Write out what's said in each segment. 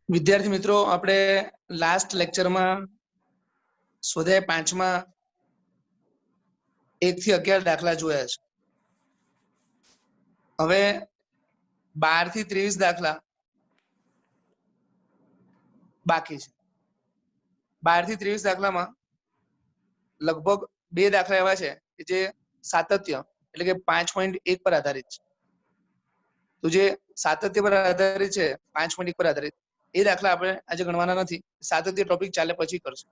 વિદ્યાર્થી મિત્રો, આપણે લાસ્ટ લેક્ચરમાં સ્વાધ્યાય 5 માં 1 થી 11 દાખલા જોયા છે. હવે 12 થી 23 દાખલા બાકી છે. 12 થી 23 દાખલામાં લગભગ 2 દાખલા એવા છે કે જે સાતત્ય એટલે કે 5.1 પર આધારિત છે. તો જે સાતત્ય પર આધારિત છે, 5.1 પર આધારિત, એ દાખલા આપણે આજે ગણવાના નથી. સાતત્ય ટોપિક ચાલે પછી કરશું.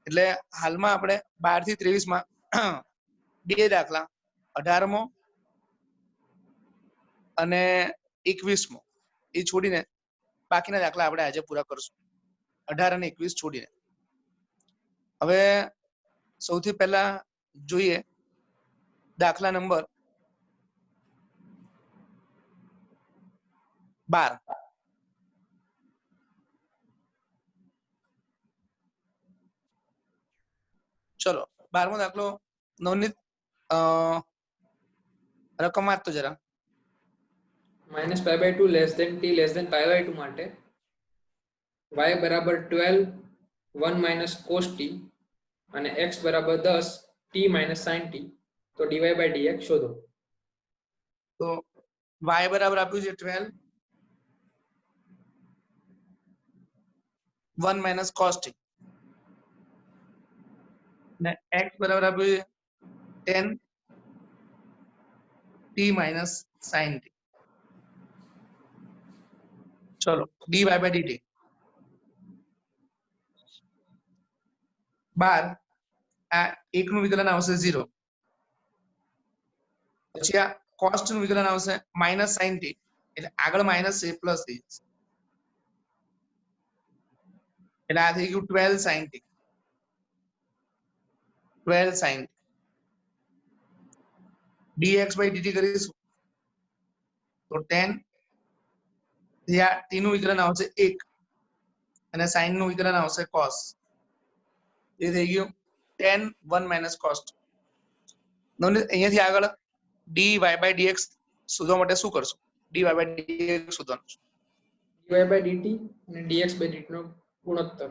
એટલે હાલમાં આપણે 12 થી 23 માં 2 દાખલા 18મો અને 21મો એ છોડીને બાકીના દાખલા આપણે આજે પૂરા કરશું. 18 અને 21 છોડીને. હવે સૌથી પહેલા જોઈએ દાખલા નંબર 12. ચલો 12મો દાખલો નવનીત રકમ વાંચતો જરા. -π/2 less than t less than π/2 માટે y બરાબર 12 1 minus cos t અને x બરાબર 10 t minus sin t, તો dy/dx શોધો. તો y બરાબર આપ્યું છે 12 1 minus cos t ને x બરાબર આપ્યું છે 10 t minus sin t. ચલો dy/dt 12 આ 1 નું વિકલન આવશે 0, પછી આ cos નું વિકલન આવશે minus sin t, એટલે આગળ માઈનસ છે પ્લસ થઈ જશે, એટલે આ થઈ ગયું 12 sin t 12 sin t. dx/dt કરીશું તો 10 t નું વિકલન આવશે 1 અને sin નું વિકલન આવશે cos, એ થઈ ગયું 10 1 minus cos t. અહીંયાથી આગળ dy/dx શોધવા માટે શું કરશું? dy/dx શોધવાનું છે. dy/dt અને dx/dt નો ગુણોત્તર.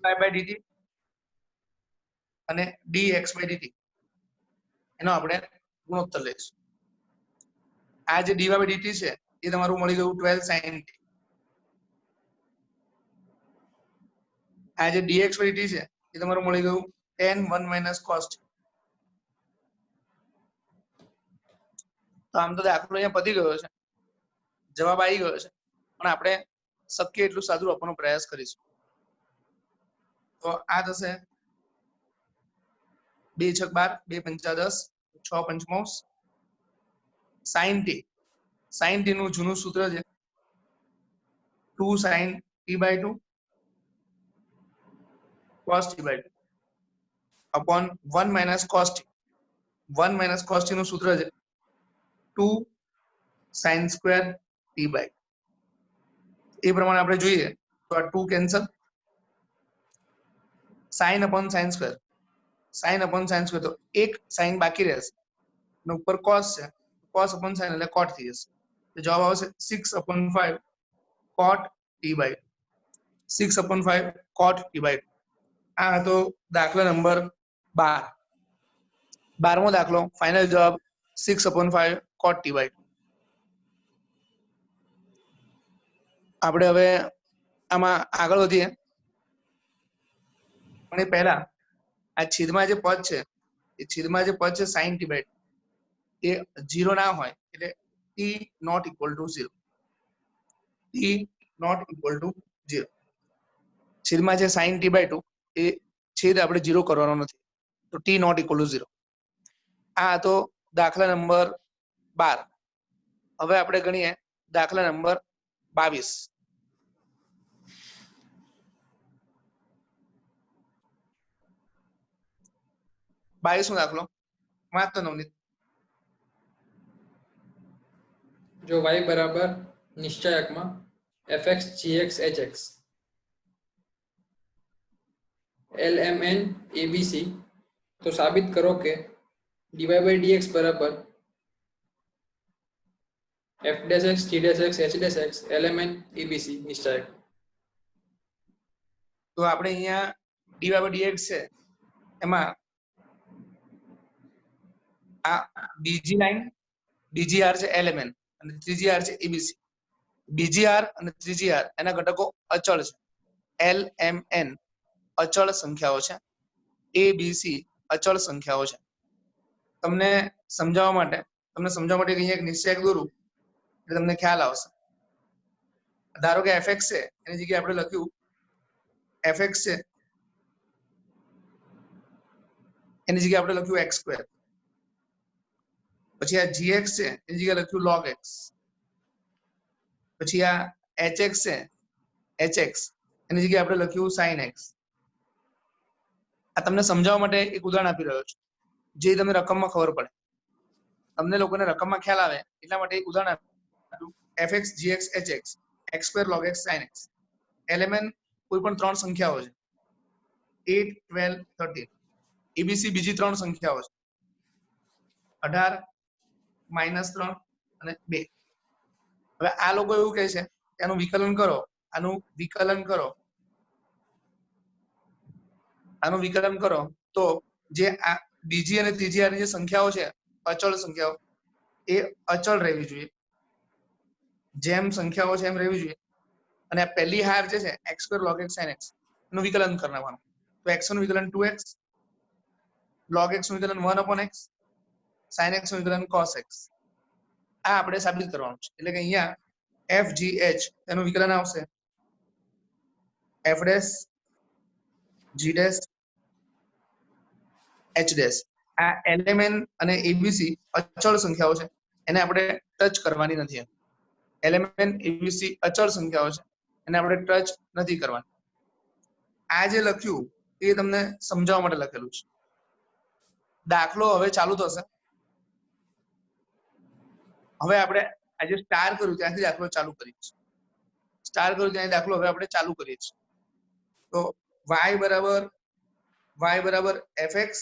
dy/dt અને dx/dt એનો આપણે ગુણોત્તર લઈશું. આ જે dy/dt છે એ તમારું મળી ગયું 12 sin t. આ જે dx/dt છે એ તમારું મળી ગયું 10 1 minus cos t. તો આમ તો દાખલો અહીંયા પતી ગયો છે, જવાબ આવી ગયો છે, પણ આપણે શક્ય એટલું સાદું આપવાનો પ્રયાસ કરીશું. તો આ થશે 2 × 6 = 12 2 × 5 = 10 6 પંચમાંશ sin t. sin t નું જૂનું સૂત્ર છે 2 sin t/2 cos t/2 upon 1 minus cos t. 1 minus cos t નું સૂત્ર છે 2 sin square t/2. એ પ્રમાણે આપણે જોઈએ તો આ 2 cancel, sin upon sin square, sin upon sin square, તો એક sin બાકી રહેશે અને ઉપર cos છે, cos upon sin એટલે cot થઈ જશે. તો જવાબ આવશે 6/5 cot t/2. 6/5 cot t/2. આ હતો દાખલા નંબર 12. 12મો દાખલો ફાઇનલ જવાબ 6/5 cot t/2. આપણે હવે આમાં આગળ વધીએ, પણ એ પહેલા આ છેદમાં જે પદ છે એ છેદમાં જે પદ છે sin t/2 એ 0 ના હોય એટલે t not equal to 0. t not equal to 0. છેદમાં છે sin t/2 એ છેદ આપણે 0 કરવાનો નથી, તો t not equal to 0. આ હતો દાખલા નંબર 12. હવે આપણે ગણીએ દાખલા નંબર 22. 22મો દાખલો વાંચતો નવનીત. જો y બરાબર નિશ્ચયકમાં fx gx hx lmn abc, તો સાબિત કરો કે dy/dx બરાબર f dash x, g dash x, h dash x, lmn, ebc નિશ્ચાયક. તો આપણે અહીંયા dy by dx છે એમાં આ બીજી લાઈન બીજી આર છે lmn અને ત્રીજી આર છે ebc. બીજી આર અને ત્રીજી આર એના ઘટકો અચળ છે. lmn અચળ સંખ્યાઓ છે, abc અચળ સંખ્યાઓ છે. તમને સમજાવવા માટે અહીંયા એક નિશ્ચયક દોરું એટલે તમને ખ્યાલ આવશે. ધારો કે fx છે એની જગ્યાએ આપણે લખ્યું fx છે એની જગ્યાએ આપણે લખ્યું x². પછી આ gx છે એની જગ્યાએ લખ્યું log x. પછી આ hx છે hx એની જગ્યાએ આપણે લખ્યું sin x. આ તમને સમજાવવા માટે એક ઉદાહરણ આપી રહ્યો છું જે તમને રકમમાં ખબર પડે, તમને લોકોને રકમમાં ખ્યાલ આવે એટલા માટે એક ઉદાહરણ આપ્યું. fx gx hx x² log x sin x. lmn કોઈ પણ ત્રણ સંખ્યાઓ છે 8 12 13. abc બીજી ત્રણ સંખ્યાઓ છે 18 -3 અને 2. હવે આ લોકો એવું કહે છે કે આનું વિકલન કરો, આનું વિકલન કરો તો જે આ બીજી અને ત્રીજી આની જે સંખ્યાઓ છે અચળ સંખ્યાઓ એ અચળ રહેવી જોઈએ, જેમ સંખ્યાઓ છે એમ રહેવી જોઈએ. અને આ પહેલી હાર જે છે x² log x sin x નું વિકલન કરી નાખવાનું. તો x નું વિકલન 2x, log x નું વિકલન 1/x, sin x નું વિકલન cos x. આ આપણે સાબિત કરવાનું છે. એટલે કે અહીંયા f g h એનું વિકલન આવશે f dash g dash h dash. આ lmn અને abc અચળ સંખ્યાઓ છે, એને આપણે ટચ કરવાની નથી. lmn abc અચળ સંખ્યાઓ છે, એને આપણે ટચ નથી કરવાની. આ જે લખ્યું એ તમને સમજાવવા માટે લખેલું છે. દાખલો હવે ચાલુ થશે. હવે આપણે આજે સ્ટાર કર્યું ત્યાંથી દાખલો ચાલુ કરીએ છીએ. સ્ટાર કર્યું ત્યાંથી દાખલો હવે આપણે ચાલુ કરીએ છીએ. તો y બરાબર fx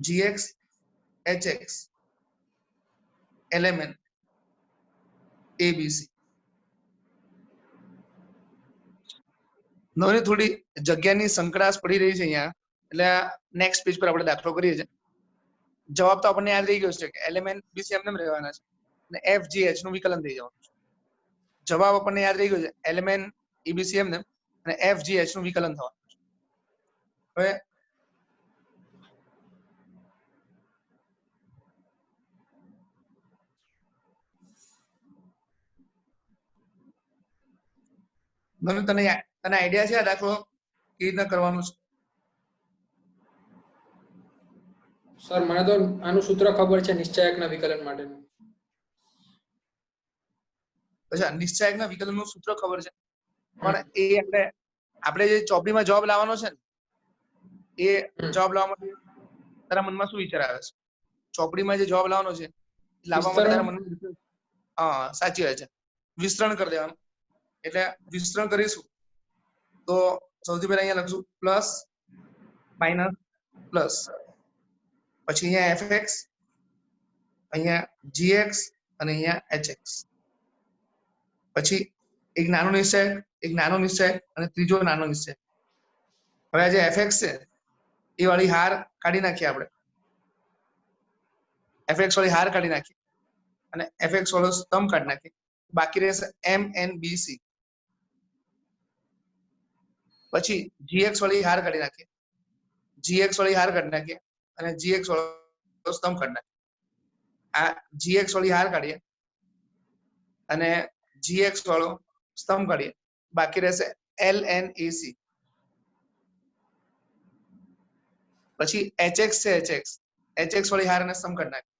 gx hx lmn abc. નવની થોડી જગ્યાની સંકળાશ પડી રહી છે અહીંયા, એટલે નેક્સ્ટ પેજ પર આપણે દાખલો કરીએ છીએ. જવાબ તો આપણને યાદ રહી ગયો છે કે lmn bc એમને રહેવાના છે અને f g h નું વિકલન થઈ જવાનું છે. જવાબ આપણને યાદ રહી ગયો છે lmn abc એમને અને f g h નું વિકલન થવાનું છે. હવે તને આઈડિયા છે આ દાખલો કેવી રીતના કરવાનું છે? સર મને તો આનું સૂત્ર ખબર છે નિશ્ચાયકના વિકલન માટેનું. અચ્છા, નિશ્ચાયકના વિકલનનું સૂત્ર ખબર છે, પણ એ આપણે જે ચોપડીમાં જવાબ લાવવાનો છે ને એ જવાબ લાવવા માટે તારા મનમાં શું વિચાર આવે છે? ચોપડીમાં જે જવાબ લાવવાનો છે લાવવા માટે તારા મનમાં હા સાચી વાત છે, વિસ્તરણ કરી દેવાનું. એટલે વિસ્તરણ કરીશું તો સૌથી પહેલા અહીંયા લખશું પ્લસ માઇનસ પ્લસ, પછી અહીંયા fx, અહીંયા gx અને અહીંયા hx. પછી એક નાનો નિશ્ચય અને ત્રીજો નાનો નિશ્ચય. હવે આ જે fx છે એ વાળી હાર કાઢી નાખીએ આપણે. fx વાળી હાર કાઢી નાખીએ અને fx વાળો સ્તંભ કાઢી નાખીએ. બાકી રહેશે mnbc. પછી gx વાળી હાર કાઢી નાખીએ અને gx વાળો સ્તંભ કાઢી નાખીએ. આ gx વાળી હાર કાઢીએ અને gx વાળો સ્તંભ કાઢીએ. બાકી રહેશે lnac. પછી hx છે hx વાળી હાર અને સ્તંભ કાઢી નાખીએ.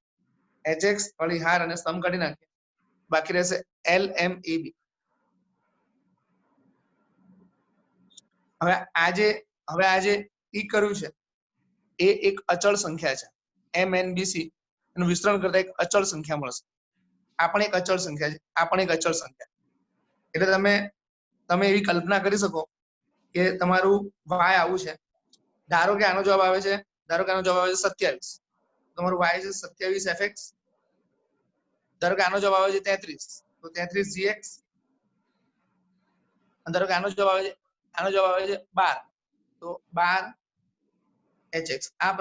hx વાળી હાર અને સ્તંભ કાઢી નાખીએ. બાકી રહેશે lmab. હવે આજે ઈ કર્યું છે એ એક અચળ સંખ્યા છે. mnbc એનું વિસ્તરણ કરતા એક અચળ સંખ્યા મળશે. આ પણ એક અચળ સંખ્યા. એટલે તમે એવી કલ્પના કરી શકો કે તમારું y આવું છે. ધારો કે આનો જવાબ આવે છે 27. તમારું y છે 27 fx, ધારો કે આનો જવાબ આવે છે 33, તો 33 gx, અને ધારો કે આનો જવાબ આવે છે 12, તો 12 hx. આ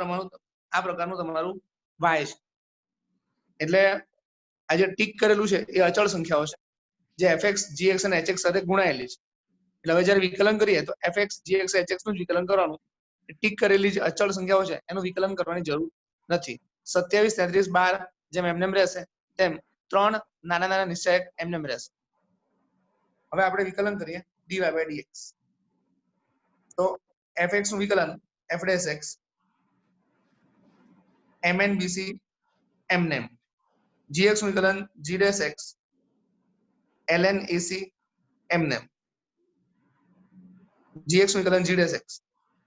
પ્રકારનું તમારું y છે. એટલે આ જે ટીક કરેલું છે એ અચળ સંખ્યાઓ છે જે fx gx અને hx સાથે ગુણાયેલી છે. એટલે હવે જ્યારે વિકલન કરીએ તો fx gx hx નું જ વિકલન કરવાનું. ટીક કરેલી જે અચળ સંખ્યાઓ છે એનું વિકલન કરવાની જરૂર નથી. 27 33 12 જેમ એમનેમ રહેશે તેમ 3 નાના નાના નિશ્ચયક એમનેમ રહેશે. હવે આપણે વિકલન કરીએ dy by dx. તો fx નું વિકલન f dash x mn bc mnem, gx નું વિકલન g dash x ln ac mnem, gx નું વિકલન g dash x,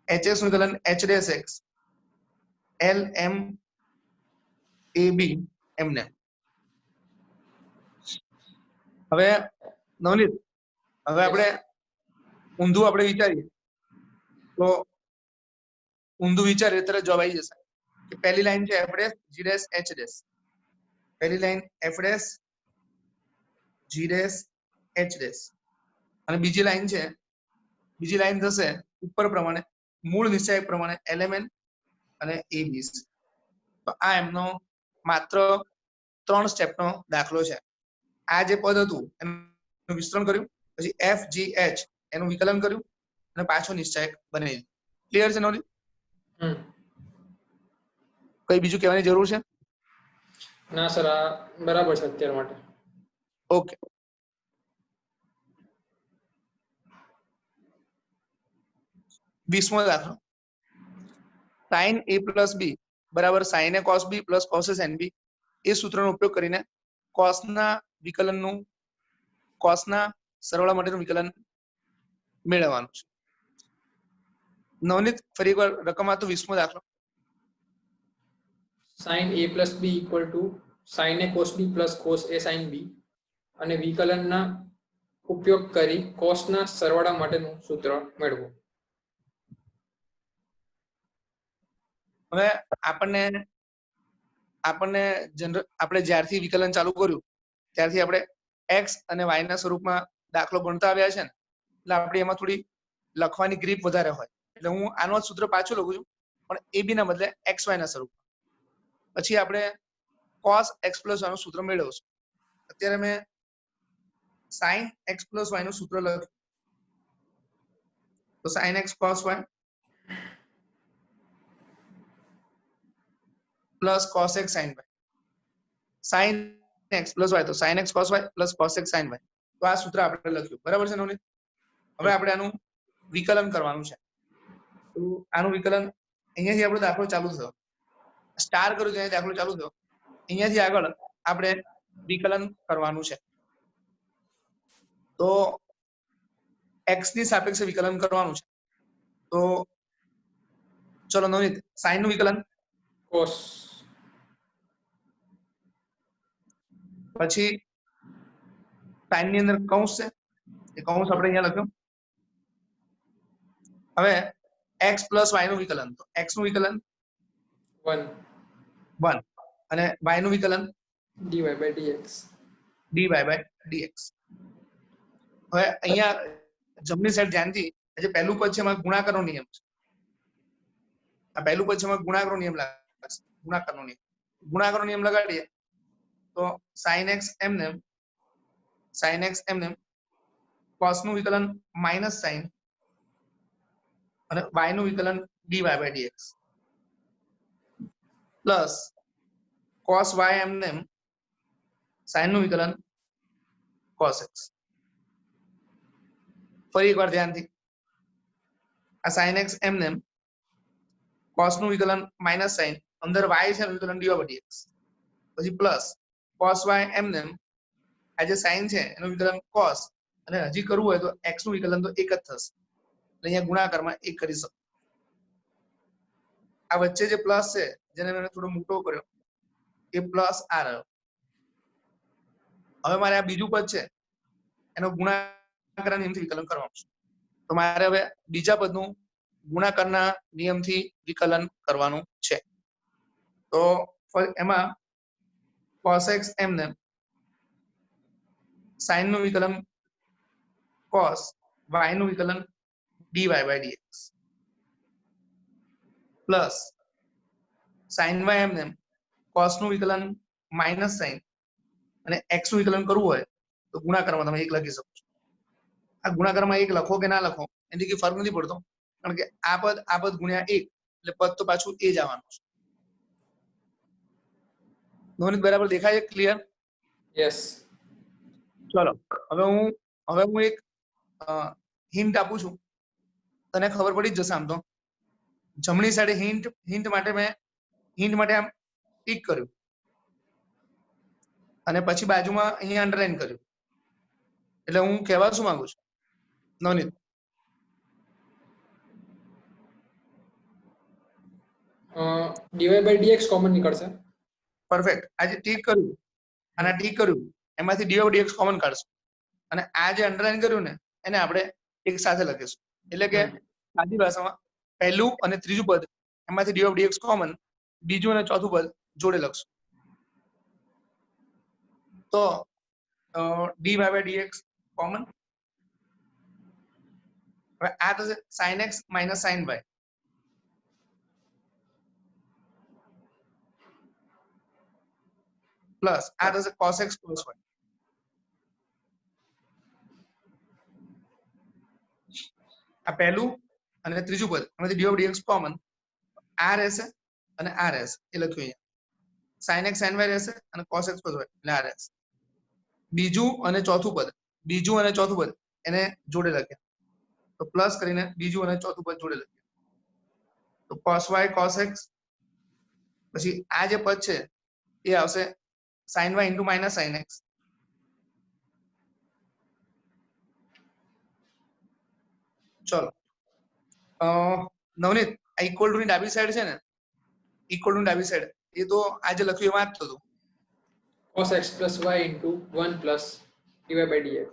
hx નું વિકલન h dash x lm ab mnem. હવે નવનીત, હવે આપણે ઊંધું આપણે વિચારીએ તો ઊંધું વિચારીએ ત્યારે જવાબ આવી જશે કે પહેલી લાઈન છે f dash g dash h dash, પહેલી line f dash g dash h dash, અને બીજી લાઈન થશે ઉપર પ્રમાણે મૂળ નિશ્ચયક પ્રમાણે lmn અને abc. તો આ એમનો માત્ર 3 સ્ટેપનો દાખલો છે. આ જે પદ હતું એનું વિસ્તરણ કર્યું, પછી f g h એનું વિકલન કર્યું અને પાછો નિશ્ચયક બનાવી દીધું. ક્લિયર છે નવલી? કઈ બીજું કહેવાની જરૂર છે? ના સર, આ બરાબર છે અત્યાર માટે. ઓકે. બીસમો દાખલો, sin a plus b બરાબર sin a cos b plus cos a sin b એ સૂત્રનો ઉપયોગ કરીને કોસના સરવાળા માટેનું વિકલન મેળવવાનું છે. નવનીત ફરી એકવાર રકમ આપો 20મો દાખલો. sin a plus b equal to sin a cos b plus cos a sin b અને વિકલનના ઉપયોગ કરી કોસના સરવાળા માટેનું સૂત્ર મેળવો. હવે આપણે જ્યારથી વિકલન ચાલુ કર્યું ત્યારથી આપણે x અને y ના સ્વરૂપમાં દાખલો ગણતા આવ્યા છે ને, એટલે આપણે એમાં થોડી લખવાની ગ્રીપ વધારે હોય. એટલે હું આનો જ સૂત્ર પાછું લખું છું, પણ ab ના બદલે xy ના સ્વરૂપમાં. પછી આપણે cos x plus y નું સૂત્ર મેળવશું. અત્યારે મેં sin x plus y નું સૂત્ર લખ્યું. તો sin x cos y plus cos x sin y, sin x plus y તો sin x cos y plus cos x sin y. તો આ સૂત્ર આપણે લખ્યું. બરાબર છે નવનીત? હવે આપણે આનું વિકલન કરવાનું છે. તો આનું વિકલન અહીંયાથી આપણો દાખલો ચાલુ થયો, સ્ટાર કર્યું ત્યાં દાખલો ચાલુ થયો. અહીંયાથી આગળ આપણે વિકલન કરવાનું છે. તો x ની સાપેક્ષે વિકલન કરવાનું છે. તો ચલો નવનીત, sin નું વિકલન cos, પછી sin ની અંદર કૌંસ છે, એ કૌંસ આપણે અહીંયા લખ્યો. હવે x plus y નું વિકલન, તો x નું વિકલન 1 અને y નું વિકલન dy by dx. હવે અહીંયા જમણી સાઈડ ધ્યાનથી, જે પહેલું પદ છે એમાં ગુણાકારનો નિયમ છે. આ પહેલું પદ છે એમાં ગુણાકારનો નિયમ લાગશે. ગુણાકારનો નિયમ લગાડીએ તો sin x એમનેમ cos નું વિકલન માઇનસ sin અને y નું વિકલન dy by dx plus cos y એમનેમ sin નું વિકલન cos x. ફરી એકવાર ધ્યાનથી, આ sin x એમનેમ cos નું વિકલન માઇનસ sin, અંદર y છે એનું વિકલન dy by dx, પછી પ્લસ cos y એમનેમ આ જે sin છે એનું વિકલન cos, અને હજી કરવું હોય તો x નું વિકલન તો એક જ થશે. એટલે અહીંયા ગુણાકારમાં એક કરી શકો. આ વચ્ચે જે પ્લસ છે જેને મેં થોડો મોટો કર્યો એ પ્લસ આ રહ્યો. હવે મારે આ બીજું પદ છે એનો ગુણાકારના નિયમથી વિકલન કરવાનું છે. તો મારે હવે બીજા પદનું ગુણાકારના નિયમથી વિકલન કરવાનું છે. તો એમાં cos x એમને sin નું વિકલન cos y નું વિકલન dy by dx plus sin y એમને cos નું વિકલન માઇનસ sin અને x નું વિકલન કરવું હોય તો ગુણાકારમાં તમે 1 લખી શકો છો. આ ગુણાકારમાં 1 લખો કે ના લખો એનાથી કઈ ફરક નથી પડતો, કારણ કે આ પદ ગુણ્યા 1 એટલે પદ તો પાછું એ જ આવવાનું છે. નોંધ બરાબર દેખાય છે? ક્લિયર? યસ. ચલો હવે હું એક હિન્ટ આપું છું, તને ખબર પડી જ જશે. આમ તો જમણી સાઈડે હિન્ટ માટે આમ ટીક કર્યું અને પછી બાજુમાં અહીંયા અંડરલાઈન કર્યું. એટલે હું કહેવા શું માંગુ છું Navneet? dy by dx common નીકળશે. પરફેક્ટ. આજે ટીક કર્યું અને ટીક કર્યું એમાંથી dy by dx કોમન કાઢશું અને આ જે અંડરલાઈન કર્યું ને એને આપણે એક સાથે લખીશું. એટલે કે સાદી ભાષામાં પહેલું અને ત્રીજું પદ એમાંથી dy by dx કોમન, બીજું અને ચોથું પદ જોડે લખશું. તો dy by dx કોમન. હવે આ થશે sin x minus sin y plus આ થશે cos x plus y. આ પહેલું અને ત્રીજું પદ એમાંથી dy by dx કોમન, આ રહેશે અને આ રહેશે એ લખ્યું અહીંયા. sin x sin y રહેશે અને cos x plus y એટલે આ રહેશે. બીજું અને ચોથું પદ એને જોડે લખ્યા તો પ્લસ કરીને બીજું અને ચોથું પદ જોડે લખ્યા તો cos y cos x, પછી આ જે પદ છે એ આવશે sin y into minus sin x. ચલો નવનીત આ ઇક્વલ ટુ ની ડાબી સાઈડ છે ને, ઇક્વલ ટુ ડાબી સાઈડ એ તો આજે લખ્યું એમાં જ થતું cos x plus y into 1 plus dy by dx.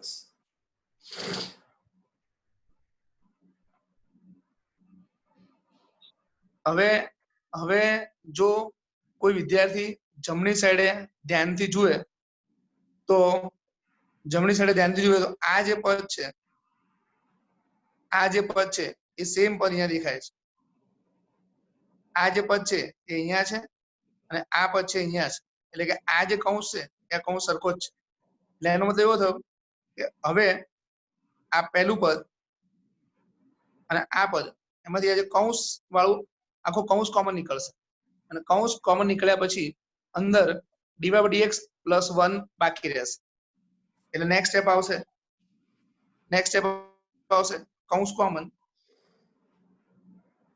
હવે જો કોઈ વિદ્યાર્થી જમણી સાઈડે ધ્યાનથી જુએ તો આ જે પદ છે એ સેમ પદ અહીંયા દેખાય છે. આ જે પદ છે એ અહીંયા છે અને આ પદ છે અહીંયા છે. એટલે કે આ જે કૌંસ છે એ કૌંસ સરખો જ છે. એટલે એનો મતલબ એવો થયો કે હવે આ પહેલું પદ અને આ પદ એમાંથી આ જે કૌંસ વાળું આખો કૌંસ કોમન નીકળશે અને કૌંસ કોમન નીકળ્યા પછી અંદર dy by dx plus 1 બાકી રહેશે. એટલે નેક્સ્ટ સ્ટેપ આવશે કૌંસ કોમન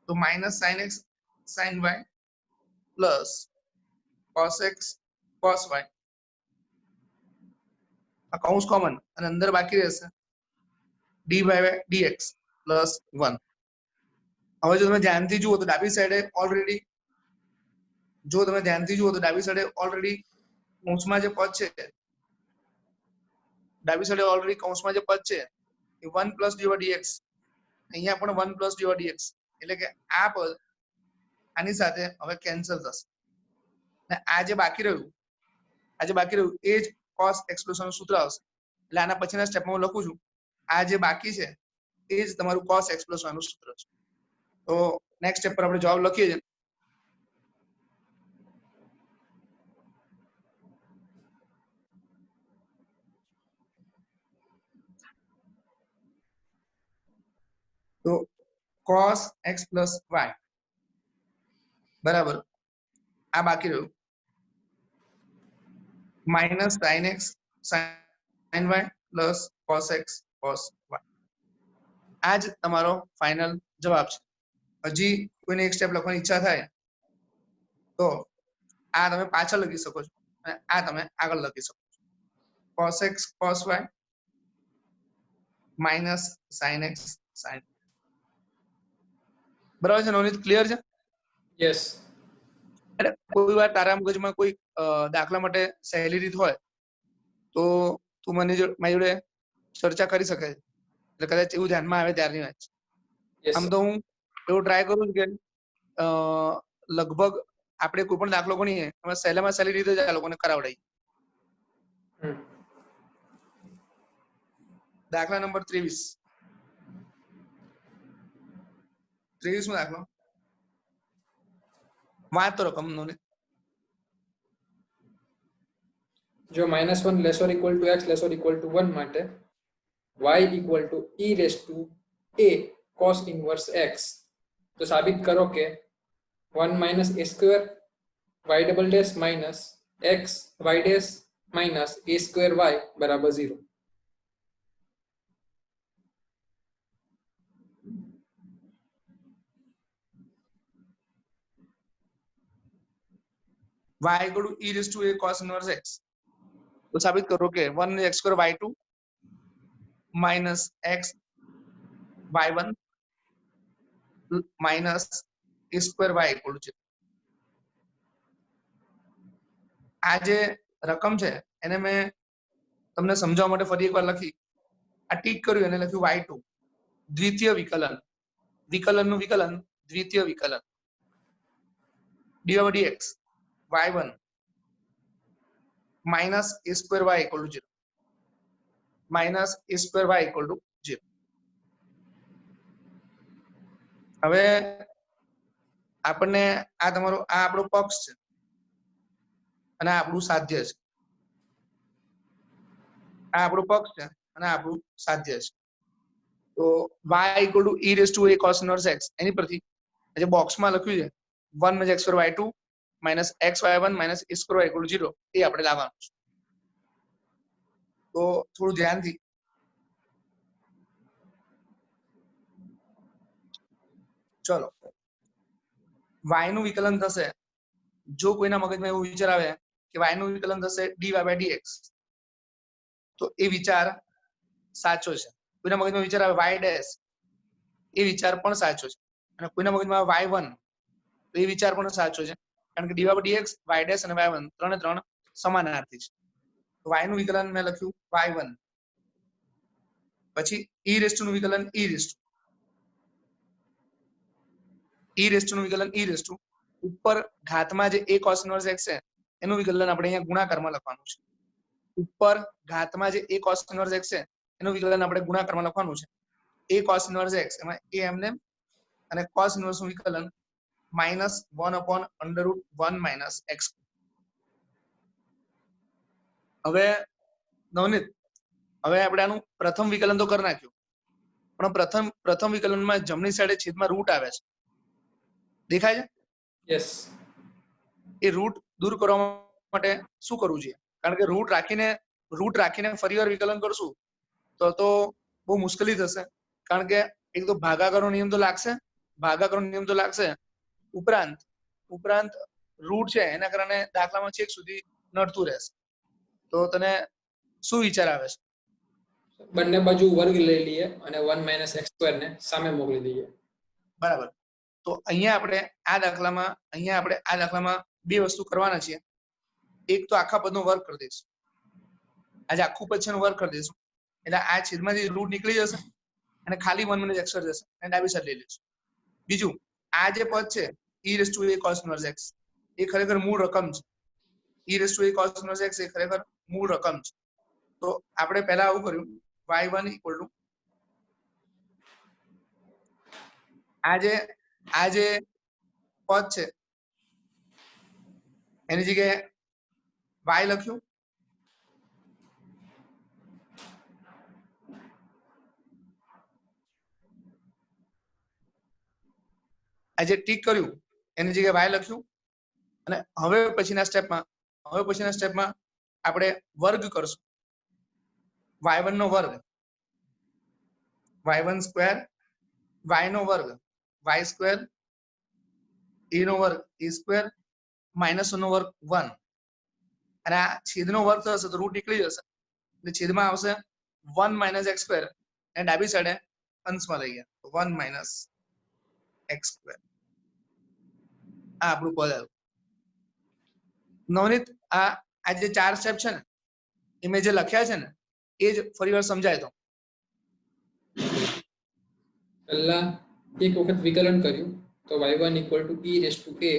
તો minus sin x sin y plus cos x cos y. આ કૌંસ કોમન અને અંદર બાકી રહેશે dy by dx plus 1. હવે જો તમે ધ્યાનથી જુઓ તો ડાબી સાઈડે ઓલરેડી કૌંસમાં જે પદ છે એ 1 plus dy by dx, અહીંયા પણ 1 plus dy by dx, એટલે કે આ પદ આની સાથે હવે કેન્સલ થશે અને આ જે બાકી રહ્યું એ જ cos x plus y નું સૂત્ર આવશે. એટલે આના પછીના સ્ટેપમાં હું લખું છું આ જે બાકી છે એ જ તમારું cos x plus y નું સૂત્ર છે. તો નેક્સ્ટ સ્ટેપ પર આપણે જવાબ લખીએ છીએ. તો cos x plus y બરાબર આ બાકી રહ્યું minus sin x sin y plus cos x cos y. આ જ તમારો ફાઇનલ જવાબ છે. હજી કોઈને એક સ્ટેપ લખવાની ઈચ્છા થાય તો આ તમે પાછળ લખી શકો છો અને આ તમે આગળ લખી શકો છો. cos x cos y minus sin x sin. બરાબર છે નવનીત? ક્લિયર છે? યસ. એટલે કોઈ વાર તારા મગજમાં કોઈ દાખલા માટે સહેલી રીત હોય તો તું મારી જોડે ચર્ચા કરી શકે છે. એટલે કદાચ એવું ધ્યાનમાં આવે ત્યારની વાત છે. આમ તો હું એવું ટ્રાય કરું છું કે લગભગ આપણે કોઈ પણ દાખલો ગણીએ અમે સહેલામાં સહેલી રીતે જ આ લોકોને કરાવડાવી. દાખલા નંબર 23. 23મો દાખલો વાંચતો રકમ નો ને જો -1 laser equal to x laser equal to 1 માટે y equal to e raise to a cos inverse x, તો સાબિત કરો કે 1 minus a square y double dash minus x y dash minus a square y બરાબર 0. y equal to e raised to a cos inverse x, तो साबित करो कि 1 x square y2 minus x y1 minus a square y equal to 0. આ જે રકમ છે એને મેં તમને સમજાવવા માટે ફરી એકવાર લખી. આ ટીક કર્યું અને લખ્યું y2 દ્વિતીય વિકલન, વિકલનનું વિકલન દ્વિતીય વિકલન dx y1 minus a square y equal to 0 minus a square y equal to 0. હવે આપણને આ તમારો આ આપણો પક્ષ છે અને આ આપણું સાધ્ય છે. આ આપણું પક્ષ છે અને આ આપણું સાધ્ય છે. તો y equal to e raised to a cos inverse x એની પરથી જે બોક્સમાં લખ્યું છે 1 minus x square y2 minus x y1 minus a square y equal to 0 એ આપણે લાવવાનું છે. તો થોડું ધ્યાનથી ચલો y નું વિકલન થશે. જો કોઈના મગજમાં એવું વિચાર આવે કે y નું વિકલન થશે dy by dx, તો એ વિચાર સાચો છે. કોઈના મગજમાં વિચાર આવે y ડેશ, એ વિચાર પણ સાચો છે. અને કોઈના મગજમાં y1, તો એ વિચાર પણ સાચો છે, કારણ કે dy by dx y dash અને y1 ત્રણે ત્રણ સમાનાર્થી છે. તો y નું વિકલન મેં લખ્યું y1, પછી e રેસ્ટ નું વિકલન e રેસ્ટ નું વિકલન e રેસ્ટ ઉપર ઘાતમાં જે a cos inverse x છે એનું વિકલન આપણે અહીંયા ગુણાકારમાં લખવાનું છે. ઉપર ઘાતમાં જે a cos inverse x છે એનું વિકલન આપણે ગુણાકારમાં લખવાનું છે. a cos inverse x એમાં a એમને અને cos inverse નું વિકલન -1/√1 minus x. હવે નવનીત, હવે આપણે આનું પ્રથમ વિકલન તો કરી નાખ્યું, પણ પ્રથમ વિકલનમાં જમણી સાઈડે છેદમાં રૂટ આવે છે, દેખાય છે? યસ. એ રૂટ દૂર કરવા માટે શું કરવું જોઈએ? કારણ કે રૂટ રાખીને ફરીવાર વિકલન કરશું તો બહુ મુશ્કેલી થશે. કારણ કે એક તો ભાગાકારનો નિયમ તો લાગશે, ઉપરાંત રૂટ છે એના કારણે દાખલામાં છેક સુધી નડતું રહેશે. તો તને શું વિચાર આવે છે? બંને બાજુ વર્ગ લઈ લઈએ અને 1 minus x square ને સામે મોકલી દઈએ. બરાબર. તો અહીંયા આપણે આ દાખલામાં બે વસ્તુ કરવાના છે. એક તો આખા પદનો વર્ગ કરી દઈશું. આજે આખું પદ છે વર્ગ કરી દઈશું, એટલે આ છેદમાંથી રૂટ નીકળી જશે અને ખાલી 1 minus x square જશે અને ડાબી સાઈડ લઈ લઈશું. બીજું, આ જે પદ છે e raised to a cos inverse x, એ ખરેખર મૂળ રકમ છે. e raised to a cos inverse x એ ખરેખર મૂળ રકમ છે. તો આપણે પહેલા આવું કર્યું, y1 equal to આ જે પદ છે એની જગ્યાએ y લખ્યું, આ જે ટીક કર્યું એની જગ્યાએ y લખ્યું, અને હવે પછીના સ્ટેપમાં આપણે વર્ગ કરશું. y1 નો વર્ગ y1 સ્ક્વેર, y નો વર્ગ y સ્ક્વેર, a નો વર્ગ a સ્ક્વેર, માઇનસ નો વર્ગ 1, અને આ છેદનો વર્ગ થશે તો રૂટ નીકળી જશે એટલે છેદમાં આવશે 1 minus x square અને ડાબી સાઈડે અંશમાં લઈ ગયા તો 1 minus x square. આ આપણું પદ આવ્યું. નવનીત, આ જે 4 સ્ટેપ છે ને એ મેં જે લખ્યા છે ને એ જ ફરીવાર સમજાય તો. પહેલા એક વખત વિકલન કર્યું તો y1 equal to e raised to a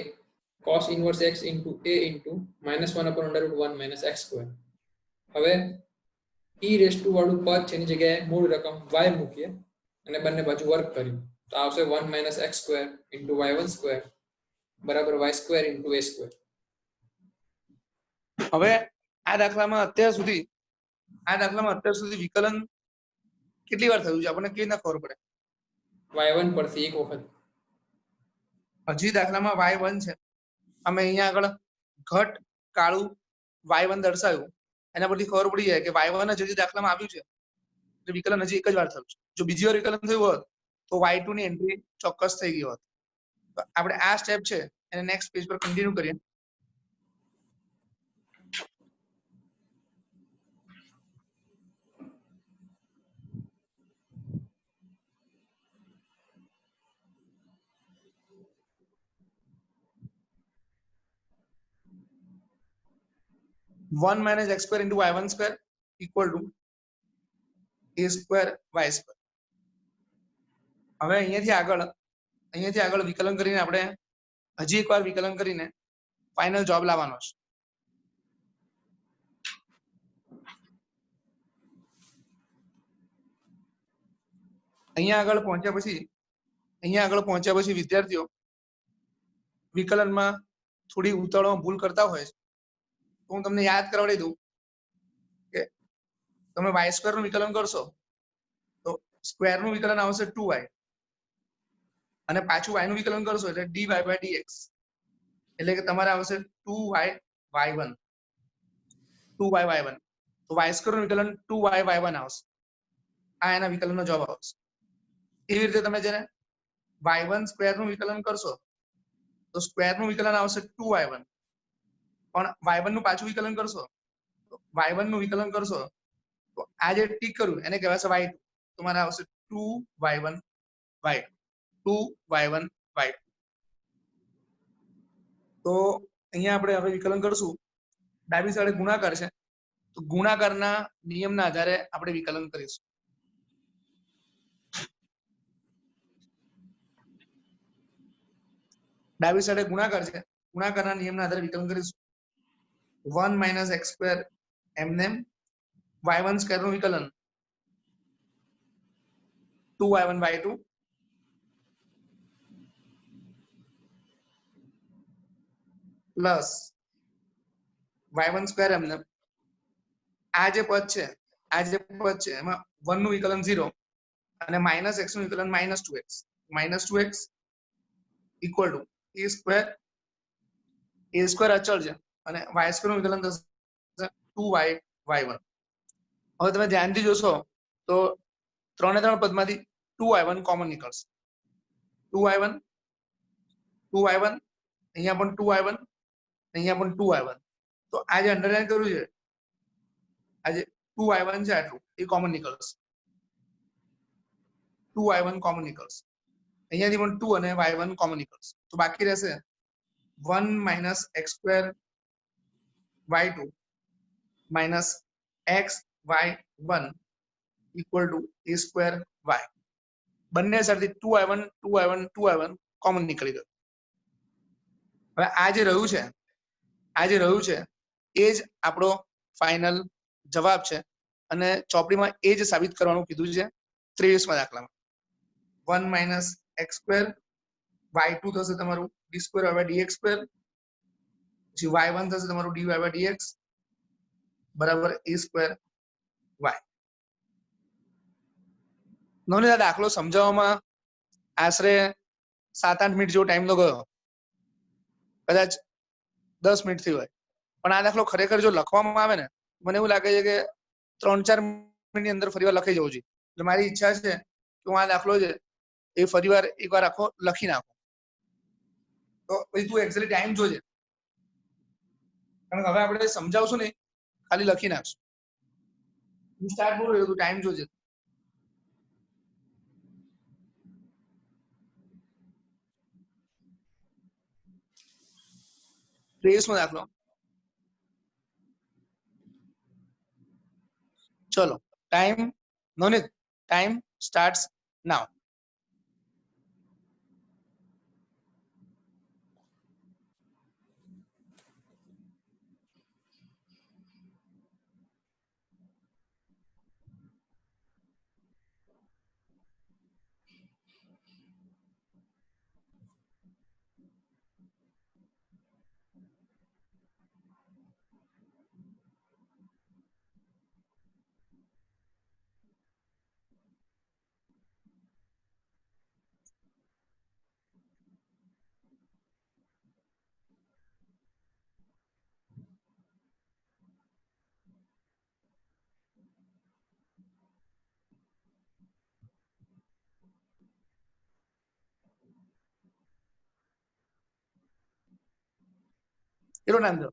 cos inverse x into a into -1/√1 minus x square. હવે e raised to વાળું પદ છે એની જગ્યાએ મૂળ રકમ y મૂકીએ અને બંને બાજુ વર્ગ કરીએ તો આવશે 1 minus x square into y1 square બરાબર y square into a square. હવે આ દાખલામાં અત્યાર સુધી વિકલન કેટલી વાર થયું છે આપણને કેવી રીતના ખબર પડે? y1 પરથી એક વખત. હજી દાખલામાં y1 છે, અમે અહીંયા આગળ ઘટ કાળું y1 દર્શાવ્યું, એના પરથી ખબર પડી જાય કે y1 જ હજી દાખલામાં આવ્યું છે એટલે વિકલન હજી એક જ વાર થયું છે. જો બીજી વાર વિકલન થયું હોત તો y2 ની એન્ટ્રી ચોક્કસ થઈ ગઈ હોત. તો આપણે આ સ્ટેપ છે એને નેક્સ્ટ પેજ પર કન્ટિન્યુ કરીએ. (1 minus x square into y1 square equal to a square y square). હવે અહીંયાથી આગળ વિકલન કરીને આપણે હજી એકવાર વિકલન કરીને ફાઇનલ જવાબ લાવવાનો છે. અહીંયા આગળ પહોંચ્યા પછી વિદ્યાર્થીઓ વિકલનમાં થોડી ઉતાવળમાં ભૂલ કરતા હોય છે, તો હું તમને યાદ કરાવડી દઉં કે તમે y સ્ક્વેર નું વિકલન કરશો તો સ્ક્વેર નું વિકલન આવશે 2y અને પાછું y નું વિકલન કરશો એટલે dy by dx, એટલે કે તમારે આવશે 2y y1 તો y સ્ક્વેર નું વિકલન 2y y1 આવશે. આ એના વિકલનનો જવાબ આવશે. એવી રીતે તમે જેને y1 સ્ક્વેર નું વિકલન કરશો તો સ્ક્વેર નું વિકલન આવશે 2y1, પણ y1 નું પાછું વિકલન કરશો તો y1 નું વિકલન કરશો તો આ જે ટીક કર્યું એને કહેવાય છે y2, તમારે આવશે 2y1 y2 2y1 y2. તો અહીંયા આપણે હવે વિકલન કરશું, ડાબી સાઈડે ગુણાકાર છે તો ગુણાકારના નિયમના આધારે આપણે વિકલન કરીશું. ડાબી સાઈડે ગુણાકાર છે, ગુણાકારના નિયમના આધારે વિકલન કરીશું. 1 minus x square એમને y1 સ્ક્વેર નું વિકલન 2y1 y2 plus y1 square એમને આ જે પદ છે એમાં 1 નું વિકલન 0 અને માઇનસ x નું વિકલન -2x equal to a square અચળ છે અને y સ્ક્વેર નું વિકલન થશે 2y y1. હવે તમે ધ્યાનથી જોશો તો 3 પદમાંથી 2y1 કોમન નીકળશે. 2y1 અહીંયા પણ 2y1 અહીંયા પણ 2y1, તો આ જે અંડરલાઈન કર્યું છે આ જે 2y1 છે આટલું એ કોમન નીકળશે. 2y1 કોમન નીકળશે, અહીંયાથી પણ 2 અને y1 કોમન નીકળશે, તો બાકી રહેશે 1 minus x square y2 minus x y1 equal to a square y. બંને સાઈડથી 2y1 કોમન નીકળી ગયું. હવે આ જે રહ્યું છે એ જ આપણો ફાઇનલ જવાબ છે અને ચોપડીમાં એ જ સાબિત કરવાનું કીધું છે 23મા દાખલામાં. 1 minus x square y2 થશે તમારું d square by dx square, પછી y1 થશે તમારું dy by dx બરાબર a square y. નોંધ આ દાખલો સમજાવવામાં આશરે 7-8 મિનિટ જેવો ટાઈમ તો ગયો, કદાચ 10 મિનિટ થી હોય, પણ આ દાખલો ખરેખર જો લખવામાં આવે ને મને એવું લાગે છે કે 3-4 મિનિટની અંદર ફરીવાર લખાઈ જવું જોઈએ. એટલે મારી ઈચ્છા છે કે હું આ દાખલો છે એ ફરીવાર એકવાર આખો લખી નાખું. તો પછી તું એક્ઝેક્ટલી ટાઈમ જોજે, કારણ કે હવે આપણે સમજાવશું નહીં, ખાલી લખી નાખશું. હું સ્ટાર્ટ બોલું તું ટાઈમ જોજે. ત્રેવીસમો દાખલો. ચલો ટાઈમ નોનિત ટાઈમ સ્ટાર્ટ્સ નાઉ. કેટલો ટાઈમ થયો?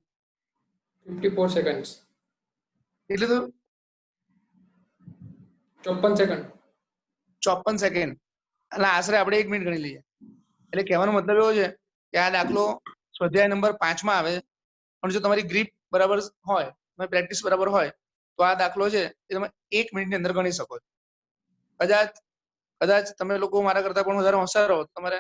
54 સેકન્ડ્સ. એટલે તો 54 સેકન્ડ. 54 સેકન્ડ એટલે આશરે આપણે 1 મિનિટ ગણી લઈએ. એટલે કહેવાનો મતલબ એવો છે કે આ દાખલો સ્વાધ્યાય નંબર 5 માં આવે, પણ જો તમારી ગ્રીપ બરાબર હોય, તમારી પ્રેક્ટિસ બરાબર હોય, તો આ દાખલો છે એ તમે 1 મિનિટની અંદર ગણી શકો છો. કદાચ તમે લોકો મારા કરતા પણ વધારે હોશિયાર હો, તમારે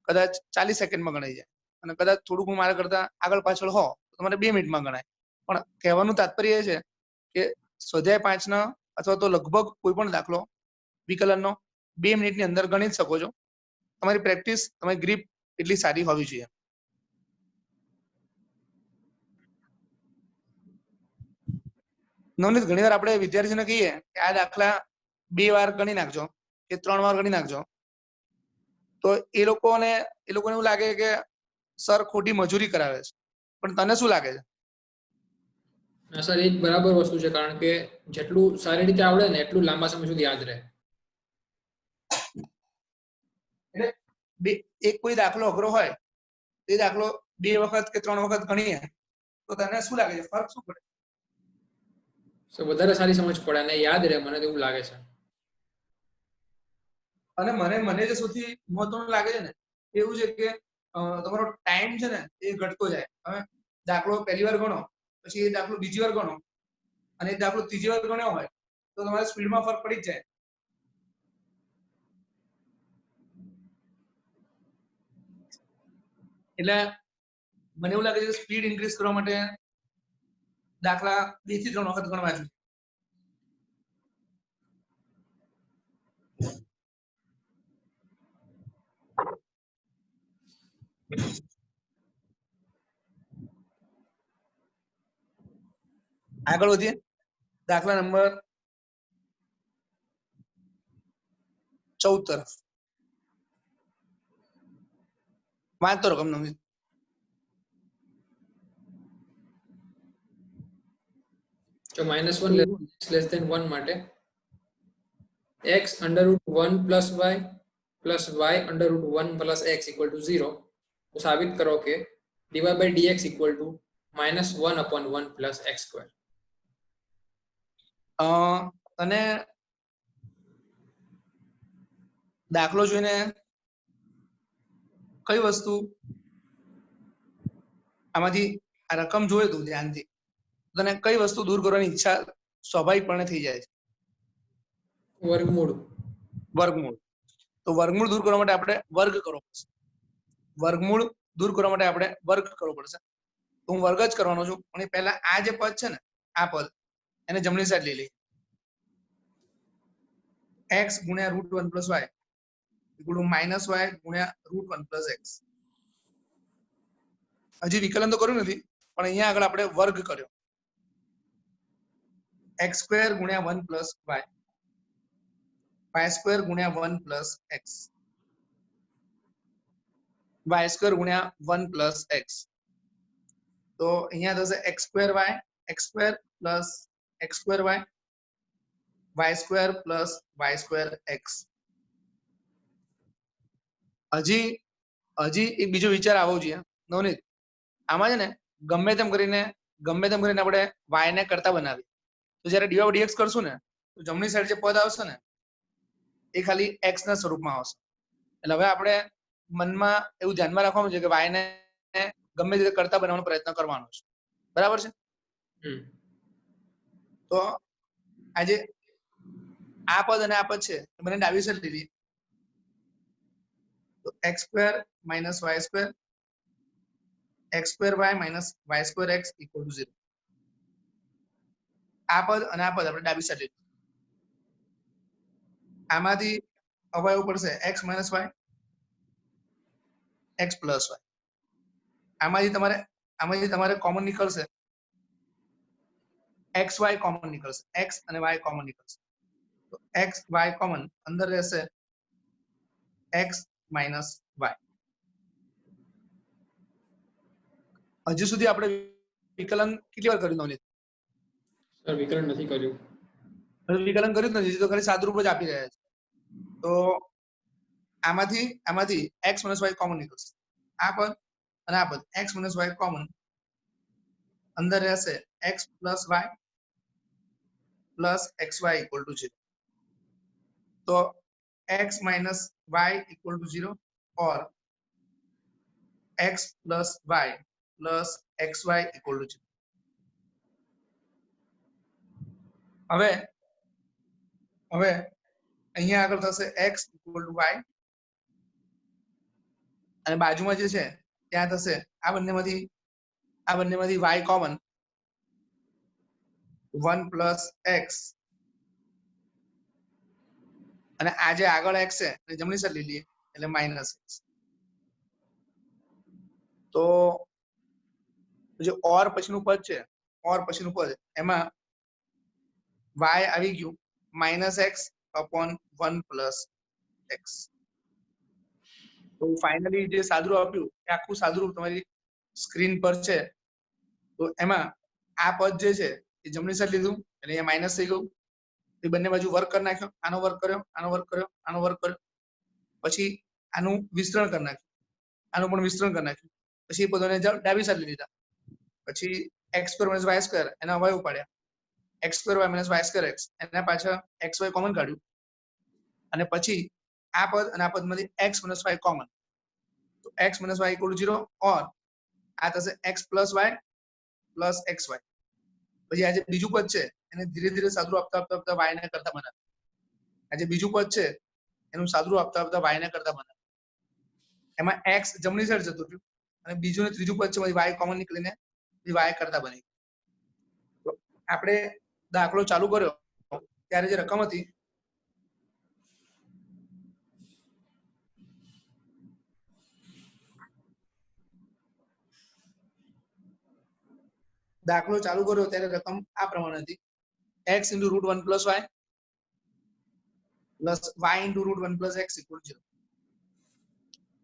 કદાચ 40 સેકન્ડમાં ગણાઈ જાય, અને કદાચ થોડુંક મારા કરતા આગળ પાછળ હો તો તમારે 2 મિનિટમાં ગણાય. પણ કહેવાનું તાત્પર્ય એ છે કે સ્વાધ્યાય 5 ના અથવા તો લગભગ કોઈ પણ દાખલો વિકલનનો 2 મિનિટની અંદર ગણી જ શકો છો. તમારી પ્રેક્ટિસ, તમારી ગ્રીપ એટલી સારી હોવી જોઈએ. નવનીત, ઘણીવાર આપણે વિદ્યાર્થીઓને કહીએ કે આ દાખલા 2 વાર ગણી નાખજો કે 3 વાર ગણી નાખજો, તો એ લોકોને એવું લાગે કે સર ખોટી મજૂરી કરાવે છે. પણ તને શું લાગે છે? ના સર, એ જ બરાબર વસ્તુ છે, કારણ કે જેટલું સારી રીતે આવડે ને એટલું લાંબા સમય સુધી યાદ રહે. એટલે એક કોઈ દાખલો અઘરો હોય, એ દાખલો 2 વખત કે 3 વખત ગણીએ તો તને શું લાગે છે, ફરક શું પડે? તો વધારે સારી સમજ પડે અને યાદ રહે, મને તો એવું લાગે છે. અને મને જે સૌથી મહત્વનું લાગે છે ને, એવું છે કે તમારો ટાઈમ છે ને એ ઘટતો જાય. હવે દાખલો પહેલી વાર ગણો, પછી એ દાખલો બીજી વાર ગણો, અને એ દાખલો ત્રીજી વાર ગણ્યો હોય તો તમારા સ્પીડમાં ફરક પડી જ જાય. એટલે મને એવું લાગે છે કે સ્પીડ ઇન્ક્રીઝ કરવા માટે દાખલા 2 થી 3 વખત ગણવા જોઈએ. આગળ વધીએ દાખલા નંબર 14 તરફ. વાંચતો રકમ નવનીત. તો -1 લેસ ધેન 1 માટે x √1 + y + y √1 + x = 0. તો સાબિત કરો કે dy/dx = -1/1 + x². અને દાખલો જોઈને કઈ વસ્તુ આમાંથી આ રકમ જોયે તું ધ્યાનથી, તને કઈ વસ્તુ દૂર કરવાની ઈચ્છા સ્વાભાવિકપણે થઈ જાય છે? વર્ગમૂળ. તો વર્ગમૂળ દૂર કરવા માટે આપણે વર્ગ કરવો પડશે. વર્ગમૂળ દૂર કરવા માટે આપણે વર્ગ કરવો પડશે. તો હું વર્ગ જ કરવાનો છું, પણ પહેલા આ જે પદ છે ને, આ પદ એને જમણી સાઈડ લઈ લઈએ. x × √1 + y = -y × √1 + x. હજી વિકલન તો કર્યું નથી, પણ અહીંયા આગળ આપણે વર્ગ કર્યો. x² × 1 + y, y² × 1 + x, y² × 1 + x. તો અહીંયા થશે x²y, x² + x²y, y² + y²x. હજી એક બીજો વિચાર આવવો જોઈએ નવનીત. આમાં છે ને ગમે તેમ કરીને આપણે y ને કરતા બનાવીએ, તો જ્યારે dy/dx કરશું ને તો જમણી સાઈડ જે પદ આવશે ને એ ખાલી x ના સ્વરૂપમાં આવશે. એટલે હવે આપણે મનમાં એવું ધ્યાનમાં રાખવાનું છે કે y ને ગમે તે રીતે કરતા બનાવવાનો પ્રયત્ન કરવાનો છે. બરાબર છે? તો આજે આ પદ અને આ પદ છે મને ડાબી સાઈડ લીધી, તો x² - y², x²y - y²x = 0. આ પદ અને આ પદ આપણે ડાબી સાઈડ લીધું. આમાંથી અવયવ પડશે x - y, x + y. આમાંથી તમારે કોમન નીકળશે xy કોમન નીકળશે, x અને y કોમન નીકળશે. તો x y કોમન, અંદર રહેશે x - y. હજુ સુધી આપણે વિકલન કેટલી વાર કર્યું નવનીત? સર, વિકલન નથી કર્યું. વિકલન કર્યું જ નથી, તો ખાલી સાદુરૂપ જ આપી રહ્યા છે. તો આમાંથી x - y કોમન નીકળશે. આ પદ અને આ પદ x - y કોમન, અંદર રહેશે x plus y plus xy equal to 0. तो x minus y equal to 0 और x plus y plus xy equal to 0. હવે અહીંયા આગળ થશે x equal to y અને બાજુમાં જે છે ત્યાં થશે આ બંનેમાંથી y કોમન 1 plus x અને આ જે આગળ x છે એ જમણી સાઈડ લઈ લઈએ એટલે માઇનસ x. તો જે ઓર પછીનું પદ છે એમાં y આવી ગયું -x upon 1 plus x. તો ફાઇનલી જે સાદુરૂપ આપ્યું એ આખું સાદુરૂપ તમારી સ્ક્રીન પર છે. તો એમાં આ પદ જે છે એ જમણી સાઈડ લીધું એટલે અહીંયા માઇનસ થઈ ગયું. એ બંને બાજુ વર્ક કરી નાખ્યો, આનો વર્ક કર્યો, આનો વર્ક કર્યો, આનો વર્ક કર્યો, પછી આનું વિસ્તરણ કરી નાખ્યું, આનું પણ વિસ્તરણ કરી નાખ્યું, પછી એ પદોને ડાબી સાઈડ લઈ લીધા, પછી x² - y² એના અવયવ પાડ્યા, x² y - y² x એના પાછળ xy કોમન કાઢ્યું અને પછી આ પદ અને આ પદમાંથી x - y કોમન, તો x - y = 0 और આ થશે x + y + xy. પછી આ જે બીજું પદ છે એને ધીરે ધીરે સાદુરૂપ આપતા y ને કરતા બનાવે. આ જે બીજું પદ છે એનું સાદુરૂપ આપતા y ને કરતા બનાવે. એમાં x જમણી સાઈડ જતું રહ્યું અને બીજું ને ત્રીજું પદ છે y કોમન નીકળીને y કરતા બની. તો આપણે દાખલો ચાલુ કર્યો ત્યારે જે રકમ હતી દાખલો ચાલુ કર્યો ત્યારે રકમ આ પ્રમાણે હતી x × √1 + y plus y × √1 + x = 0.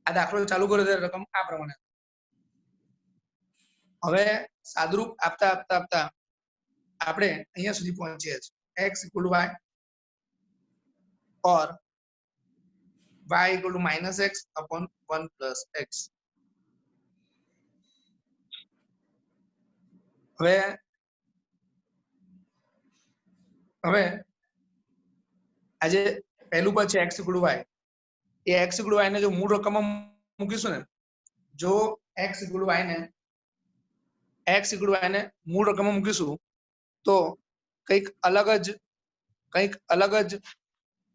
આ દાખલો ચાલુ કર્યો ત્યારે રકમ આ પ્રમાણે. હવે સાદુરૂપ આપતા આપણે અહીંયા સુધી પહોંચ્યા છે x = y और y = -x upon 1 plus x. હવે આજે પહેલું પદ છે x = y, એ x = y ને જો મૂળ રકમમાં મૂકીશું ને, જો x = y ને મૂળ રકમમાં મૂકીશું તો કંઈક અલગ જ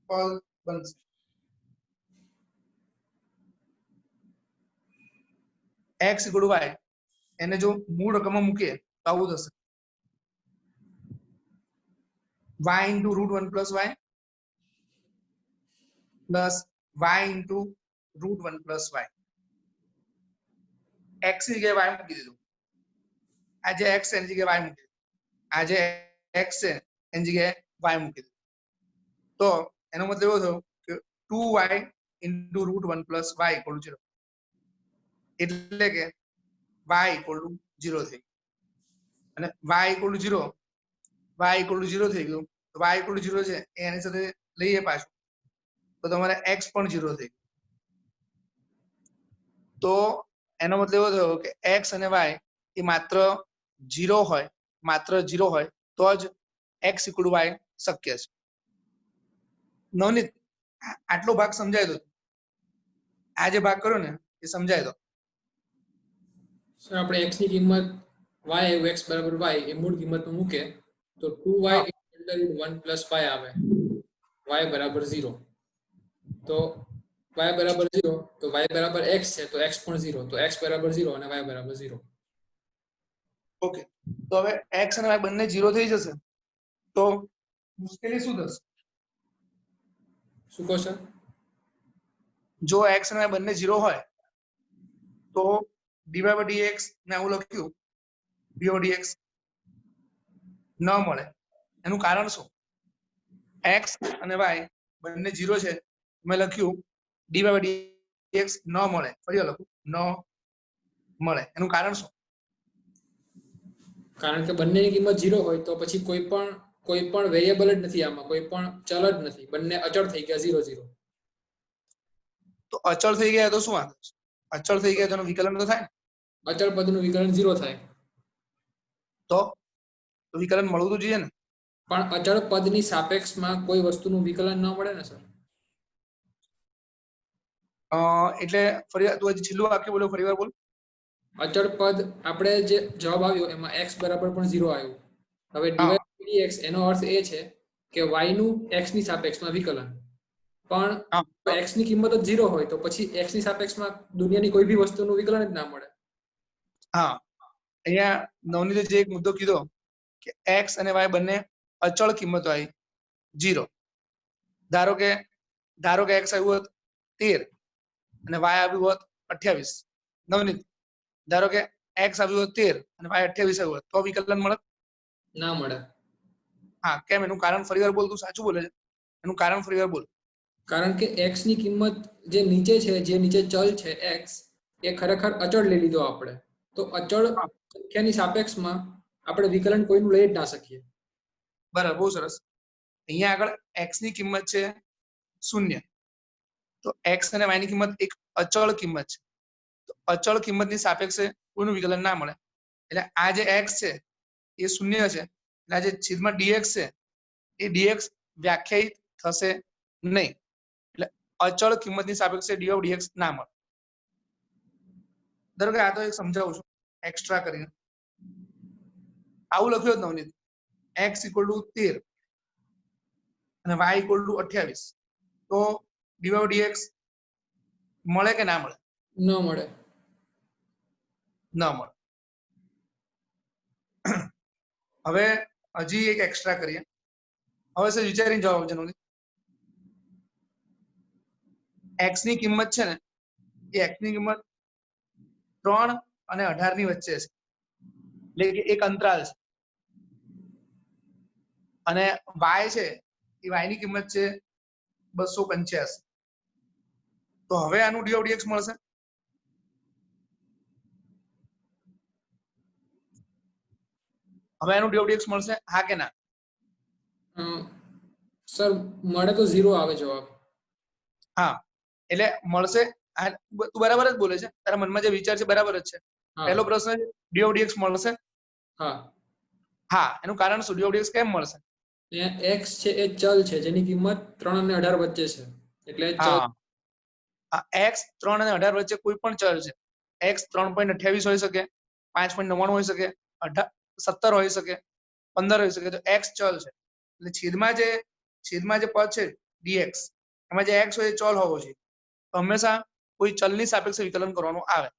પદ બનશે. x = y એને જો મૂળ રકમમાં મૂકીએ તો આવું થશે y × √1 + y plus y × √1 + y. x ની જગ્યાએ y મૂકી દીધું, આ જે x છે એની જગ્યાએ y મૂકી દીધું, આ જે x છે એની જગ્યાએ y મૂકી દીધું. તો એનો મતલબ એવો થયો કે 2y × √1 + y = 0. એટલે કે y = 0 થઈ અને y = 0 થઈ ગયું. તો y = 0 છે એની સાથે લઈએ પાછું તો તમારે x પણ 0 થઈ. તો એનો મતલબ એવો થયો કે x અને y એ માત્ર 0 હોય તો જ x = y શક્ય છે. નવનીત આટલો ભાગ સમજાય તો, આ જે ભાગ કર્યો ને એ સમજાય તો. સર આપણે x ની કિંમત y x = y એ મૂળ કિંમતમાં મૂકે તો 2y √ 1 + y આવે, y = 0. તો y = 0 તો y = x છે તો x પણ 0, તો x = 0 અને y = 0. ઓકે, તો હવે x અને y બંને 0 થઈ જશે તો મુશ્કેલી શું થશે? શું કહો સર? જો x અને y બંને 0 હોય તો dy/dx ને આવું લખ્યું dy/dx ન મળે. એનું કારણ શું? x અને y બંને 0 છે, મેં લખ્યું dy/dx ન મળે, ફરી લખું ન મળે. એનું કારણ શું? કારણ કે બંનેની કિંમત 0 હોય તો પછી કોઈ પણ વેરિયેબલ જ નથી, આમાં કોઈ પણ ચલ જ નથી, બંને અચળ થઈ ગયા 0 0. તો અચળ થઈ ગયા તો શું વાંધો છે? અચળ થઈ ગયા તો વિકલન તો થાય ને? અચળ પદનું વિકલન 0 થાય. તો વિકલન મળવું તો જોઈએ ને. પણ અચળ પદની સાપેક્ષમાં કોઈ વસ્તુનું વિકલન ન મળે ને સર. એટલે ફરી તું હજી છેલ્લું વાક્ય બોલો, ફરીવાર બોલ. અચળ પદ આપણે જે જવાબ આવ્યો એમાં x બરાબર પણ 0 આવ્યું. હવે હા. dy dx એનો અર્થ એ છે કે y નું x ની સાપેક્ષમાં વિકલન. પણ હા. x ની કિંમત જ 0 હોય તો પછી x ની સાપેક્ષમાં દુનિયાની કોઈ બી વસ્તુનું વિકલન જ ના મળે. હા, અહીંયા નવનીતે જે એક મુદ્દો કીધો કે x અને y બંને અચળ કિંમતો આવી 0. ધારો કે x આવ્યું હોત 13 અને y આવ્યું હોત 28. નવનીત, ધારો કે x આવ્યું હોત 13 અને y 28 આવ્યું હોત તો વિકલન મળે? ના મળે. હા, કેમ? એનું કારણ ફરીવાર બોલ. તું સાચું બોલે છે, એનું કારણ ફરીવાર બોલ. કારણ કે x ની કિંમત જે નીચે છે, જે નીચે ચલ છે x, એ ખરેખર અચળ લઈ લીધો આપણે. તો અચળ સંખ્યાની સાપેક્ષમાં આપણે વિકલન કોઈનું લઈ જ ના શકીએ. બરાબર, બહુ સરસ. અહીંયા આગળ x ની કિંમત છે 0, તો x અને y ની કિંમત એક અચળ કિંમત છે. તો અચળ કિંમતની સાપેક્ષે કોઈનું વિકલન ના મળે. એટલે આ જે x છે એ 0 છે, એટલે આ જે છેદમાં dx છે એ dx વ્યાખ્યાયિત થશે નહીં. એટલે અચળ કિંમતની સાપેક્ષે dy dx ના મળે. ધારો કે આ તો એક સમજાવું છું એક્સ્ટ્રા કરીને. આવું લખ્યું હતું નવનીત, x = 13 અને y = 28, તો dy dx મળે કે ના મળે? ન મળે. ના મળે. હવે હજી એક એક્સ્ટ્રા કરીએ. હવે સર વિચારીને જવાબ આપજો નવનીત. x ની કિંમત છે ને એ x ની કિંમત 3 અને 18 ની વચ્ચે છે, એટલે કે એક અંતરાલ છે. અને y છે એ y ની કિંમત છે 285. તો હવે આનું dy dx મળશે? હવે આનું dy dx મળશે, હા કે ના? સર મળે તો 0 આવે જવાબ. હા, એટલે મળશે. તું બરાબર જ બોલે છે, તારા મનમાં જે વિચાર છે બરાબર જ છે. પહેલો પ્રશ્ન છે dy dx મળશે? હા. હા, એનું કારણ શું? dy dx કેમ મળશે? x છે એ ચલ છે જેની કિંમત 3 અને 18 વચ્ચે છે, એટલે ચલ. હા, x 3 અને 18 વચ્ચે કોઈ પણ ચલ છે. x 3.28 હોઈ શકે, 5.99 હોઈ શકે, 17 હોઈ શકે, 15 હોઈ શકે. તો x ચલ છે, એટલે છેદમાં જે પદ છે dx, એમાં જે x હોય એ ચલ હોવો જોઈએ. તો હંમેશા કોઈ ચલની સાપેક્ષે વિકલન કરવાનું આવે.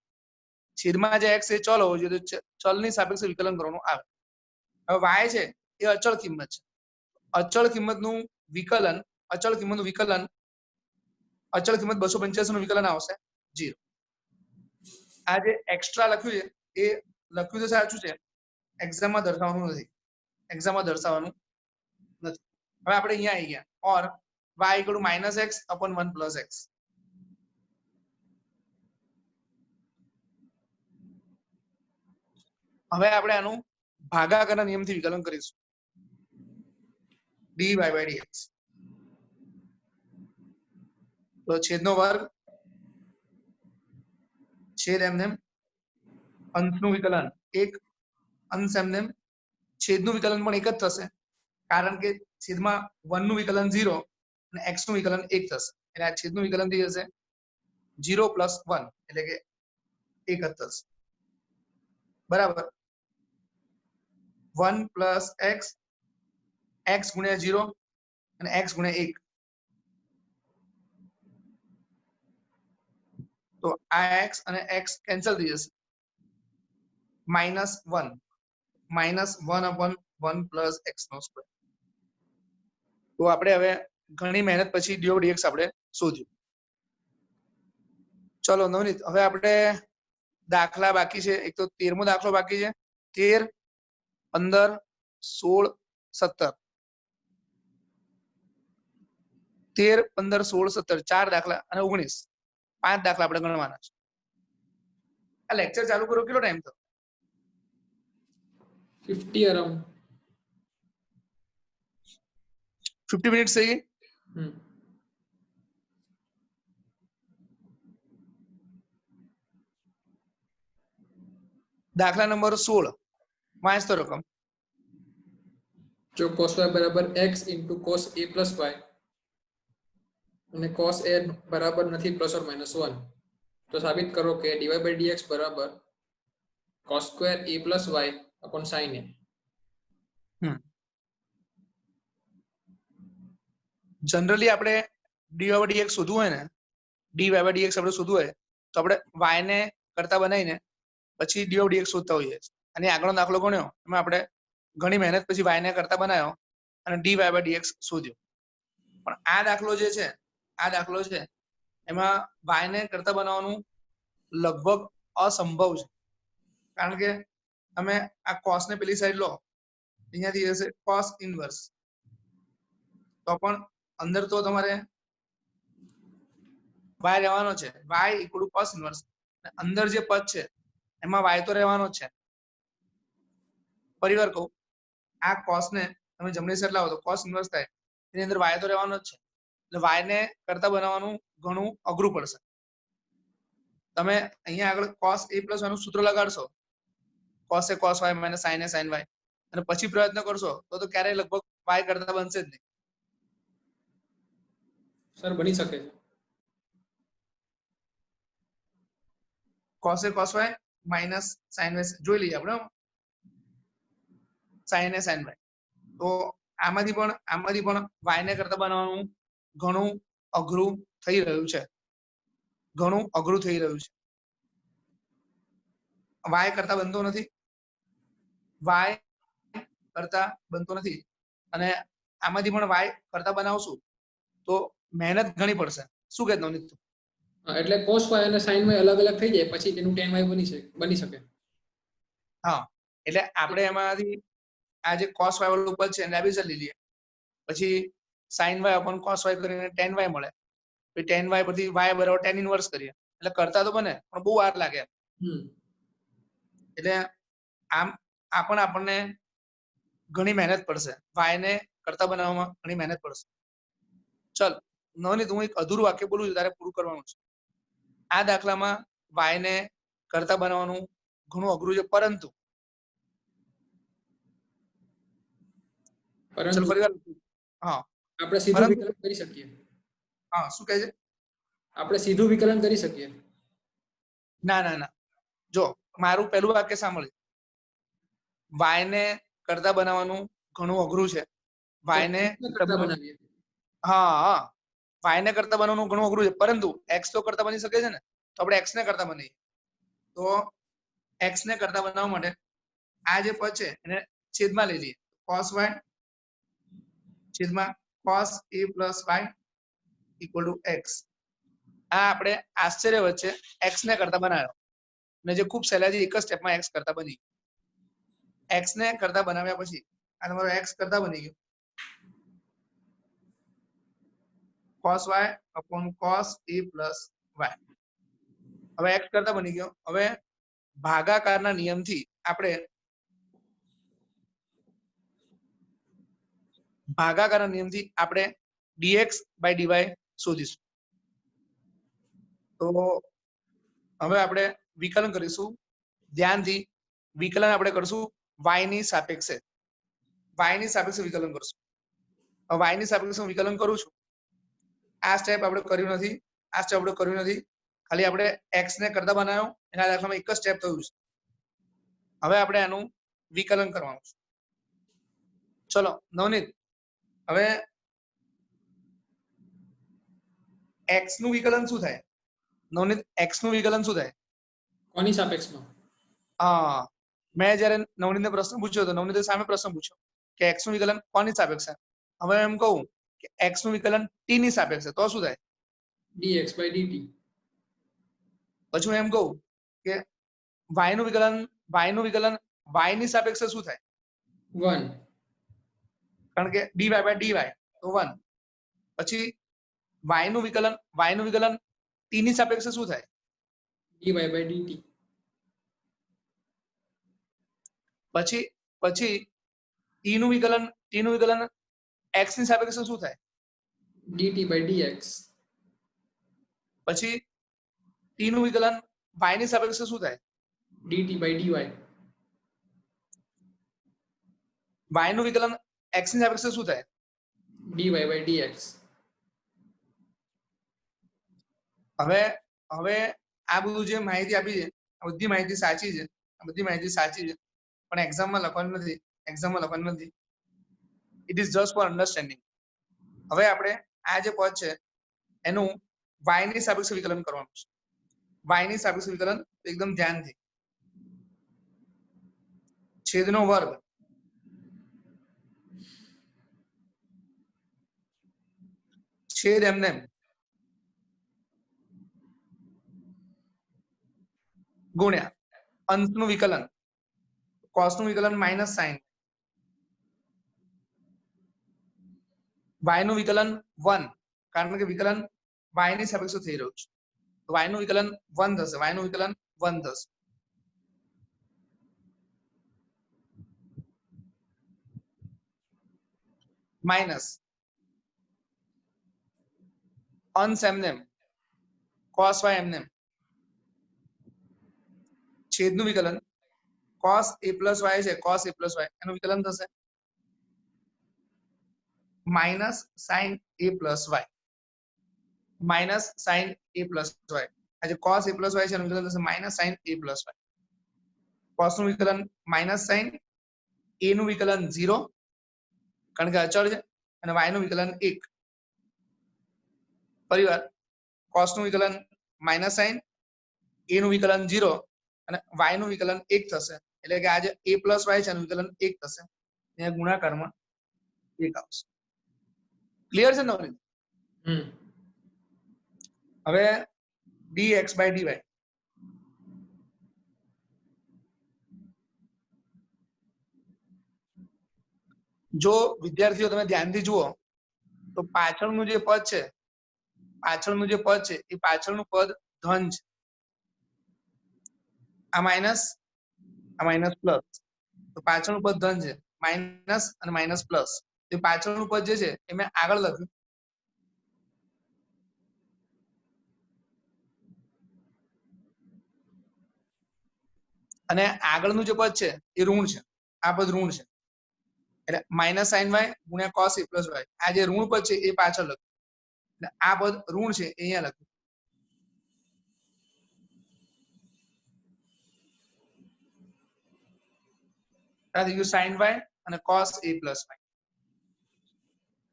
છેદમાં જે x એ ચલ હોવો જોઈએ, તો ચલની સાપેક્ષે વિકલન કરવાનું આવે. હવે y છે એ અચળ કિંમત છે. અચળ કિંમતનું વિકલન, અચળ કિંમત 285 નું વિકલન આવશે 0. આ જે એક્સ્ટ્રા લખ્યું છે એ લખ્યું તો સાચું છે, એક્ઝામમાં દર્શાવવાનું નથી. હવે આપણે અહીંયા આવી ગયા, ઓર y = -x/1 + x. હવે આપણે આનું ભાગાકારના નિયમથી વિકલન કરીશું. dy dx તો છેદનો વર્ગ છેદ એમને અંશનું વિકલન 1, અંશ એમને છેદનું વિકલન પણ 1 જ થશે, કારણ કે છેદમાં 1 નું વિકલન 0 અને x નું વિકલન 1 થશે. એટલે આ છેદનું વિકલન થઈ જશે 0 + 1, એટલે કે 1 જ થશે. બરાબર. 1 + x, x × 0 અને x × 1. તો આ x અને x કેન્સલ થઈ જશે. -1 +1 x². તો આપણે હવે ઘણી મહેનત પછી dy dx આપણે શોધ્યું. ચલો નવનીત, હવે આપણે દાખલા બાકી છે. એક તો 13મો દાખલો બાકી છે. 13, 15, 16, 17. 13, 15, 16, 17 4 દાખલા અને 19, 5 દાખલા આપણે ગણવાના છે. આ લેક્ચર ચાલુ કરો કેટલો ટાઈમ થયો? 50 અરાઉન્ડ. 50 મિનિટ થઈ ગઈ. દાખલા નંબર 16. વાંચ તો રકમ. જો cos y બરાબર x into cos a plus y અને cos a બરાબર નથી પ્લસ ઓર માઇનસ 1, તો સાબિત કરો કે dy by dx બરાબર cos square a plus y upon sin a. Generally આપણે dy by dx શોધવું હોય ને, dy by dx આપણે શોધવું હોય તો આપણે y ને કરતા બનાવીને પછી dy by dx શોધતા હોઈએ છીએ. અને આગળનો દાખલો ગણ્યો એમાં આપણે ઘણી મહેનત પછી y ને કરતા બનાવ્યો અને dy by dx શોધ્યો. પણ આ દાખલો જે છે, આ દાખલો છે એમાં y ને કરતા બનાવવાનું લગભગ અસંભવ છે. કારણ કે તમે આ cos ને પેલી સાઈડ લો, અહીંયાથી જશે cos ઇનવર્સ, તો પણ અંદર તો તમારે y રહેવાનો છે, y equal to cos inverse. અંદર જે પદ છે એમાં y તો રહેવાનો જ છે. ફરીવાર કહું, આ cos ને તમે જમણી સાઈડ લાવો તો cos ઇનવર્સ થાય, એની અંદર y તો રહેવાનો જ છે. એટલે y ને કરતા બનાવવાનું ઘણું અઘરું પડશે. તમે અહીંયા આગળ cos a plus y નું સૂત્ર લગાડશો, cos a cos y minus sin a sin y, અને પછી પ્રયત્ન કરશો તો ક્યારેય લગભગ y કરતા બનશે જ નહીં. સર બની શકે છે. cos a cos y minus sin y જોઈ લઈએ આપણે, sin a sin y. તો આમાંથી પણ y ને કરતા બનાવવાનું ઘણું અઘરું થઈ રહ્યું છે, ઘણું અઘરું થઈ રહ્યું છે. y કરતા બનતો નથી, y કરતા બનતો નથી, અને આમાંથી પણ y કરતા બનાવશું તો મહેનત ઘણી પડશે. શું કહેતો નવનીત? એટલે cos y અને sin y અલગ અલગ થઈ જાય પછી તેનું tan y બની શકે. હા, એટલે આપણે એમાંથી આ જે cos y વાળું પદ છે એને ડાબી સાઈડ લઈ લઈએ, પછી sin y upon cos y કરીને tan y મળે, પછી tan y પરથી y બરાબર tan ઇનવર્સ કરીએ એટલે કરતા તો બને પણ બહુ વાર લાગે. એટલે આમ આપણને ઘણી મહેનત પડશે, y ને કરતા બનાવવામાં ઘણી મહેનત પડશે. ચલ નવનીત, હું એક અધૂરું વાક્ય બોલું છું, તારે પૂરું કરવાનું છે. આ દાખલામાં y ને કરતા બનાવવાનું ઘણું અઘરું છે, પરંતુ હા, આપણે સીધું વિકલન કરી શકીએ. હા, શું કહે છે? આપણે સીધું વિકલન કરી શકીએ. ના ના ના, જો મારું પહેલું વાક્ય સાંભળજો. y ને કરતા બનાવવાનું ઘણું અઘરું છે. y ને કરતા બનાવીએ. હા, y ને કરતા બનાવવાનું ઘણું અઘરું છે, પરંતુ x તો કરતા બની શકે છે ને, તો આપણે x ને કરતા બનાવીએ. તો x ને કરતા બનાવવા માટે આ જે પદ છે એને છેદમાં લઈ લઈએ, cos y છેદમાં cos a plus y equal to x. આ આપણે આશ્ચર્ય વચ્ચે x ને કરતા બનાવ્યો, અને જે ખૂબ સહેલાઈથી એક જ સ્ટેપમાં x કરતા બની. x ને કરતા બનાવ્યા પછી આ તમારો x કરતા બની ગયો, cos y upon cos a plus y. હવે x કરતા બની ગયો. હવે ભાગાકારના નિયમથી આપણે dx by dy શોધીશું. તો હવે આપણે વિકલન કરીશું. ધ્યાનથી વિકલન આપણે કરશું y ની સાપેક્ષે, y ની સાપેક્ષે વિકલન કરશું. હવે y ની સાપેક્ષે વિકલન કરું છું. આ સ્ટેપ આપણે કર્યું નથી, આ સ્ટેપ આપણે કર્યું નથી, ખાલી આપણે x ને કરતા બનાવ્યો, એના દાખલામાં એક જ સ્ટેપ થયું છે. હવે આપણે આનું વિકલન કરવાનું છે. ચલો નવનીત, હવે x નું વિકલન શું થાય? નવનીત, x નું વિકલન શું થાય? કોની સાપેક્ષમાં? હા, મેં જ્યારે નવનીતને પ્રશ્ન પૂછ્યો તો નવનીતે સામે પ્રશ્ન પૂછ્યો કે x નું વિકલન કોની સાપેક્ષે. હવે એમ કહું કે x નું વિકલન t ની સાપેક્ષે, તો શું થાય? dx by dt. પછી હું એમ કહું કે y નું વિકલન y ની સાપેક્ષે શું થાય? 1. કારણ કે dy by dy તો 1. પછી y નું વિકલન t ની સાપેક્ષે શું થાય? dy by dt. પછી t નું વિકલન x ની સાપેક્ષે શું થાય? dt by dx. પછી t નું વિકલન y ની સાપેક્ષે શું થાય? dt by dy. y નું વિકલન x ની સાપેક્ષે શું થાય? dy by dx. હવે હવે આ બધું જે માહિતી આપી છે આ બધી માહિતી સાચી છે, આ બધી માહિતી સાચી છે, પણ એક્ઝામમાં લખવાનું નથી. એક્ઝામમાં લખવાનું નથી. It is just four understanding. હવે આપણે આ જે પદ છે એનું y ની સાપેક્ષે વિકલન કરવાનું છે. y ની સાપેક્ષે વિકલન એકદમ ધ્યાનથી. છેદનો વર્ગ છેદ એમને ગુણ્યા અંશનું વિકલન કોસનું વિકલન માઇનસ સાઇન y નું વિકલન 1 કારણ કે વિકલન y ની સાપેક્ષે થઈ રહ્યું છે તો y નું વિકલન 1 થશે. y નું વિકલન 1 થશે. માઇનસ અંશ એમને cos y એમને છેદનું વિકલન cos a plus y છે cos a plus y એનું વિકલન થશે minus sin a plus y minus sin a plus y. આજે cos a plus y છે એનું વિકલન થશે minus sin a plus y. cos નું વિકલન માઇનસ sin a નું વિકલન 0 કારણ કે અચળ છે અને y નું વિકલન 1. ફરીવાર cos નું વિકલન માઇનસ sin a નું વિકલન 0 અને y નું વિકલન 1 થશે એટલે કે આજે a plus y છે એનું વિકલન 1 થશે. અહીંયા ગુણાકારમાં 1 આવશે. ક્લિયર છે નવનીત? હવે dx by dy જો વિદ્યાર્થીઓ તમે ધ્યાનથી જુઓ તો પાછળનું જે પદ છે એ પાછળનું પદ ધન છે. આ માઇનસ પ્લસ તો પાછળનું પદ ધન છે. માઇનસ અને માઇનસ પ્લસ તો પાછળનું પદ જે છે એ મેં આગળ લખ્યું અને આગળનું જે પદ છે એ ઋણ છે. આ પદ ઋણ છે એટલે માઇનસ સાઇન y ગુણ્યા cos a plus y. આ જે ઋણ પદ છે એ પાછળ લખ્યું એટલે આ પદ ઋણ છે એ અહીંયા લખ્યું. આ થઈ ગયું sin y અને cos a plus y.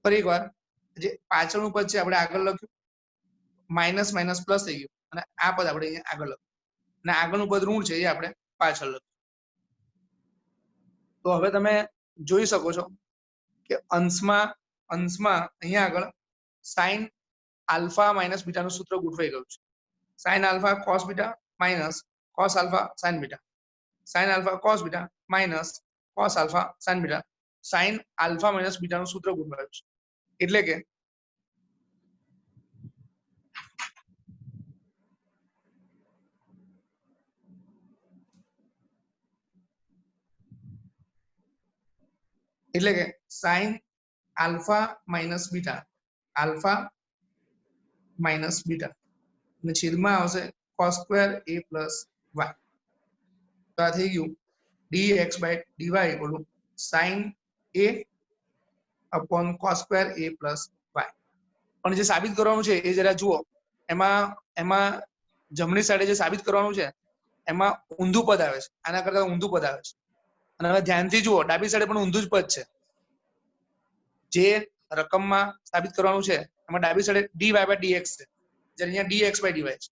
ફરી એકવાર જે પાછળનું પદ છે આપણે આગળ લખ્યું માઇનસ માઇનસ પ્લસ થઈ ગયું અને આ પદ આપણે અહીંયા આગળ લખ્યું અને આગળનું પદ ઋણ છે એ આપણે પાછળ લખ્યું. તો હવે તમે જોઈ શકો છો કે અંશમાં અહીંયા આગળ sin આલ્ફા માઇનસ બીટાનું સૂત્ર ગોઠવાઈ ગયું છે. sin alpha cos beta minus cos alpha sin beta. sin alpha cos beta minus cos alpha sin beta. sin alpha minus બીટાનું સૂત્ર ગોઠવાયું છે એટલે કે sin આલ્ફા માઇનસ બીટા અને છેદમાં આવશે cos square a plus y. તો આ થઈ ગયું dx by dy equal to sin a upon cos square a plus y. પણ જે સાબિત કરવાનું છે એ જરા જુઓ. એમાં જમણી સાઈડે જે સાબિત કરવાનું છે એમાં ઊંધું પદ આવે છે. આના કરતા ઊંધું પદ આવે છે અને હવે ધ્યાનથી જુઓ ડાબી સાઈડે પણ ઊંધું જ પદ છે. જે રકમમાં સાબિત કરવાનું છે એમાં ડાબી સાઈડે dy by dx છે જ્યારે અહીંયા dx by dy છે.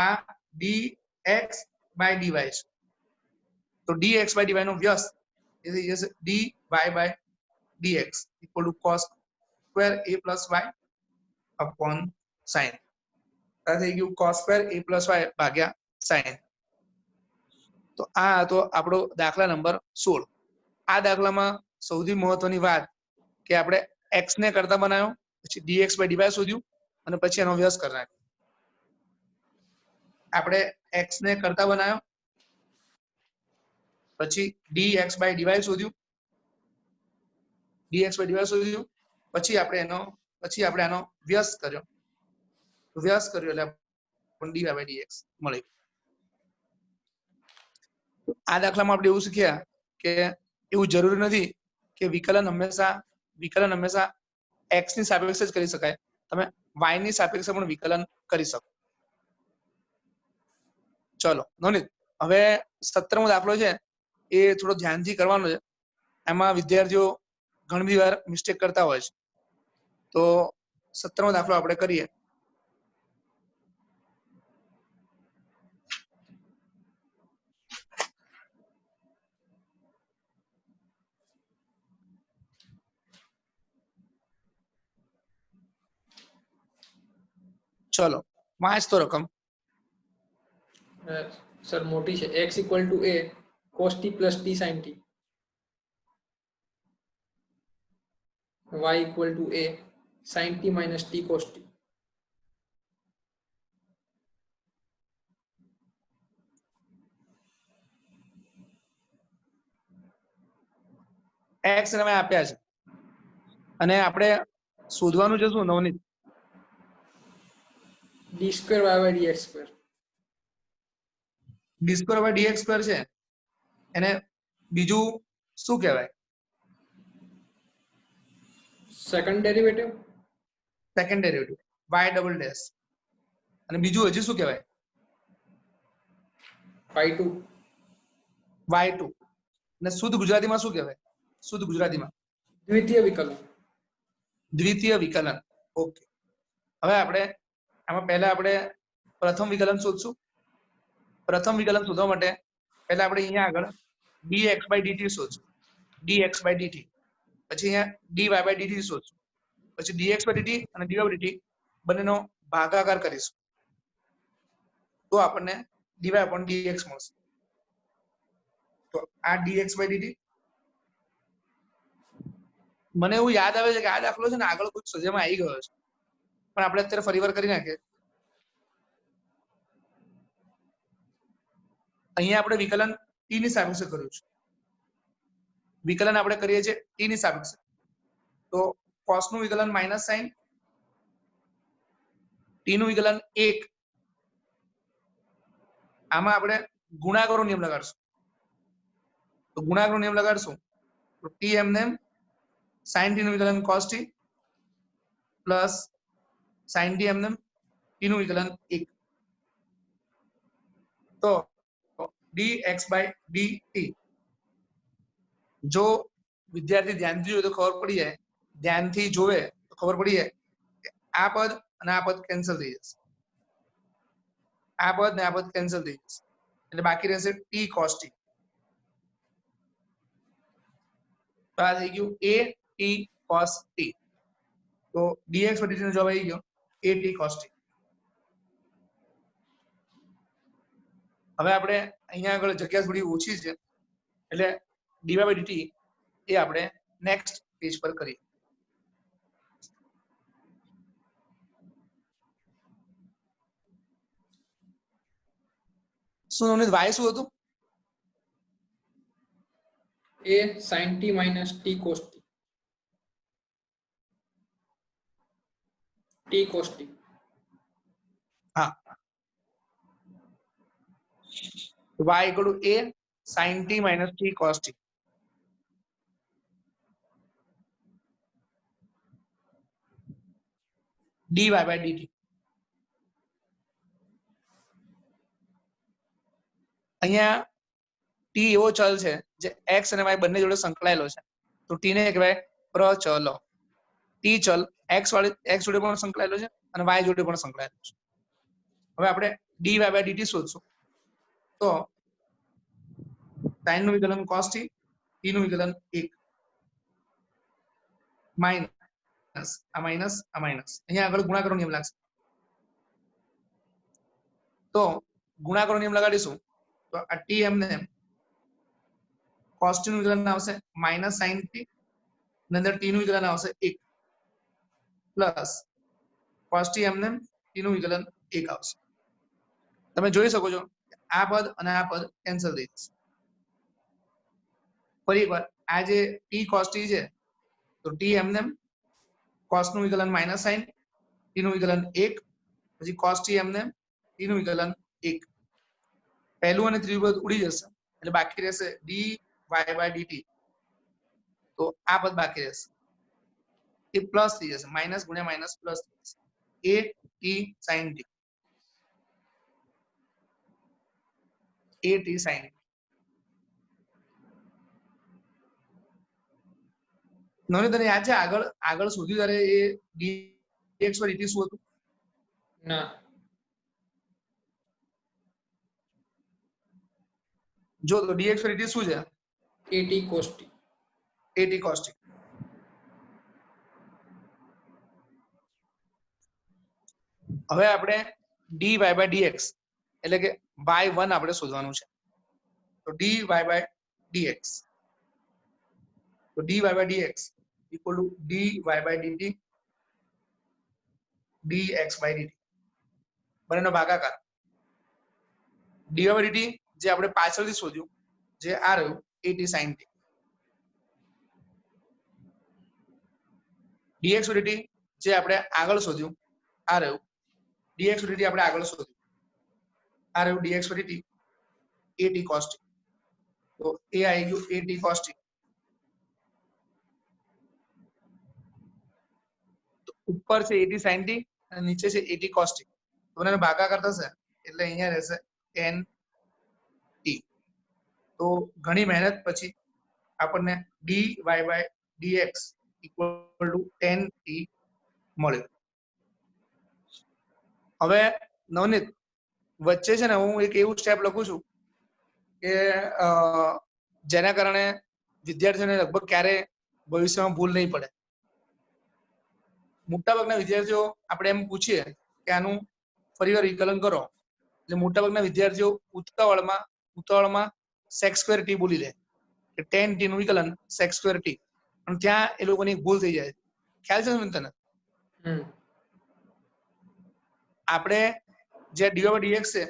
આ dx by dy છે તો dx by dy નો વ્યસ્ત એ થઈ જશે dy by dx equal to cos square a plus y upon sin. આ થઈ ગયું cos square a plus y ભાગ્યા sin. તો આ હતો આપણો દાખલા નંબર 16. આ દાખલામાં સૌથી મહત્વની વાત કે આપણે x ને કરતા બનાવ્યો પછી dx by dy શોધ્યું અને પછી એનો વ્યસ્ત કરી નાખ્યો. આપણે x ને કરતા બનાવ્યો પછી dx by dy શોધ્યું પછી આપણે આનો વ્યસ્ત કર્યો એટલે dy by dx મળી. આ દાખલામાં આપણે એવું શીખ્યા કે એવું જરૂરી નથી કે વિકલન હંમેશા x ની સાપેક્ષે જ કરી શકાય, તમે y ની સાપેક્ષે પણ વિકલન કરી શકો. ચલો નોનિત, હવે 17મો દાખલો છે એ થોડો ધ્યાનથી કરવાનો છે. એમાં વિદ્યાર્થીઓ ઘણી વાર મિસ્ટેક કરતા હોય છે. તો 17મો દાખલો આપણે કરીએ. ચલો વાંચ તો રકમ. સર મોટી છે. x equal to a cos t plus t sin t, y equal to a sin t minus t cos t. x ને મેં આપ્યા છે અને આપણે શોધવાનું છે શું Navneet? d square y by dx square. d square by dx square છે, એને બીજું શું કહેવાય? Second derivative. Second derivative y double dash. અને બીજું હજી શું કહેવાય? y2. y2. અને શુદ્ધ ગુજરાતીમાં શું કહેવાય? શુદ્ધ ગુજરાતીમાં દ્વિતીય વિકલન. દ્વિતીય વિકલન. ઓકે, હવે આપણે આમાં પહેલા આપણે પ્રથમ વિકલન શોધશું. પ્રથમ વિકલન શોધવા માટે પહેલા આપણે અહીંયા આગળ dx by dt શોધશું. dx by dt, પછી અહીંયા dy by dt શોધશું, પછી dx by dt અને dy by dt બંનેનો ભાગાકાર કરીશું તો આપણને dy upon dx મળશે. તો આ dx by dt. મને એવું યાદ આવે છે કે આ દાખલો છે ને આગળ કોઈ સજામાં આવી ગયો છે, પણ આપણે અત્યારે ફરીવાર કરી નાખીએ. અહીંયા આપણે વિકલન t ની સાપેક્ષે કર્યું છે. વિકલન આપણે કરીએ છીએ t ની સાપેક્ષે, તો cos નું વિકલન માઇનસ સાઇન, t નું વિકલન 1. આમાં આપણે ગુણાકારનો નિયમ લગાડશું. તો ગુણાકારનો નિયમ લગાડશું તો t એમને sin t નું વિકલન cos t plus sin t એમને t નું વિકલન 1. તો dx by dt, જો વિદ્યાર્થી ધ્યાનથી જોવે તો ખબર પડી જાય, ધ્યાનથી જોવે તો ખબર પડી જાય કે આ પદ અને આ પદ કેન્સલ થઈ જશે, આ પદ ને આ પદ કેન્સલ થઈ જશે, એટલે બાકી રહેશે t cos t. તો આ થઈ ગયું a t cos t. તો dx by dt નો જવાબ આવી ગયો a t cos t. હવે આપણે અહીંયા આગળ જગ્યા થોડી ઓછી છે એટલે dy by dt એ આપણે નેક્સ્ટ પેજ પર કરીએ. શું નવનીત y શું હતું? a sin t minus t cos t. t cos t. હા, y equal to a sin t minus t cos t. dy by dt. અહીંયા t એવો ચલ છે જે x અને y બંને જોડે સંકળાયેલો છે, તો t ને કહેવાય પ્રચલ. t ચલ x જોડે પણ સંકળાયેલો છે અને y જોડે પણ સંકળાયેલો છે. હવે આપણે dy by dt શોધશું. તો sin નું વિકલન cos t, t નું વિકલન 1 માઇનસ આ માઇનસ આ માઇનસ, અહીંયા આગળ ગુણાકારનો નિયમ લાગશે. તો ગુણાકારનો નિયમ લગાડીશું તો આ t એમને cos t નું વિકલન આવશે માઇનસ sin t, અને અંદર t નું વિકલન આવશે 1 પ્લસ cos t એમને t નું વિકલન 1 આવશે. તમે જોઈ શકો છો આ પદ અને આ પદ કેન્સલ થઈ જશે. ફરી એકવાર આ જે t cos t છે તો t એમને cos નું વિકલન માઇનસ sin, t નું વિકલન 1, પછી cos t એમને t નું વિકલન 1. પહેલું અને ત્રીજું પદ ઉડી જશે એટલે બાકી રહેશે dy by dt. તો આ પદ બાકી રહેશે, એ પ્લસ થઈ જશે, માઇનસ ગુણ્યા માઇનસ પ્લસ થઈ જશે, a t sin t, a t sin t. નવની તને યાદ છે આગળ આગળ શોધ્યું ત્યારે એ dx પર dt શું હતું? ના. જો તો dx પર dt શું છે? at cos t. at cos t. હવે આપણે dy by dx એટલે કે y1 આપણે શોધવાનું છે, તો dy by dx, તો dy by dx equal to dy by dt dx by dt બંનેનો ભાગાકાર, dy by dt જે આપણે પાછળથી શોધ્યું જે આ રહ્યું at sin t, dx by dt જે આપણે આગળ શોધ્યું આ રહ્યું dx by dt આપણે આગળ શોધ્યું આ રહ્યું dx by dt at cos t, તો એ આવી ગયું at cos t. તો ઉપર છે at sin t અને નીચે છે at cos t, તો બંનેનો ભાગાકાર થશે એટલે અહીંયા રહેશે tan t. તો ઘણી મહેનત પછી આપણને dy by dx equal to tan t મળ્યું. હવે નવનીત વચ્ચે છે ને હું એક એવું સ્ટેપ લખું છું કે જેના કારણે વિદ્યાર્થીઓને લગભગ ક્યારે ભવિષ્યમાં ભૂલ નહીં પડે. મોટાભાગના વિદ્યાર્થીઓ આપણે એમ પૂછીએ કે આનું ફરીવાર વિકલન કરો એટલે મોટાભાગના વિદ્યાર્થીઓ ઉતાવળમાં sec square t બોલી દે કે tan t નું વિકલન sec square t, અને ત્યાં એ લોકોની ભૂલ થઈ જાય. ખ્યાલ છે ને તને? આપણે જે dy by dx છે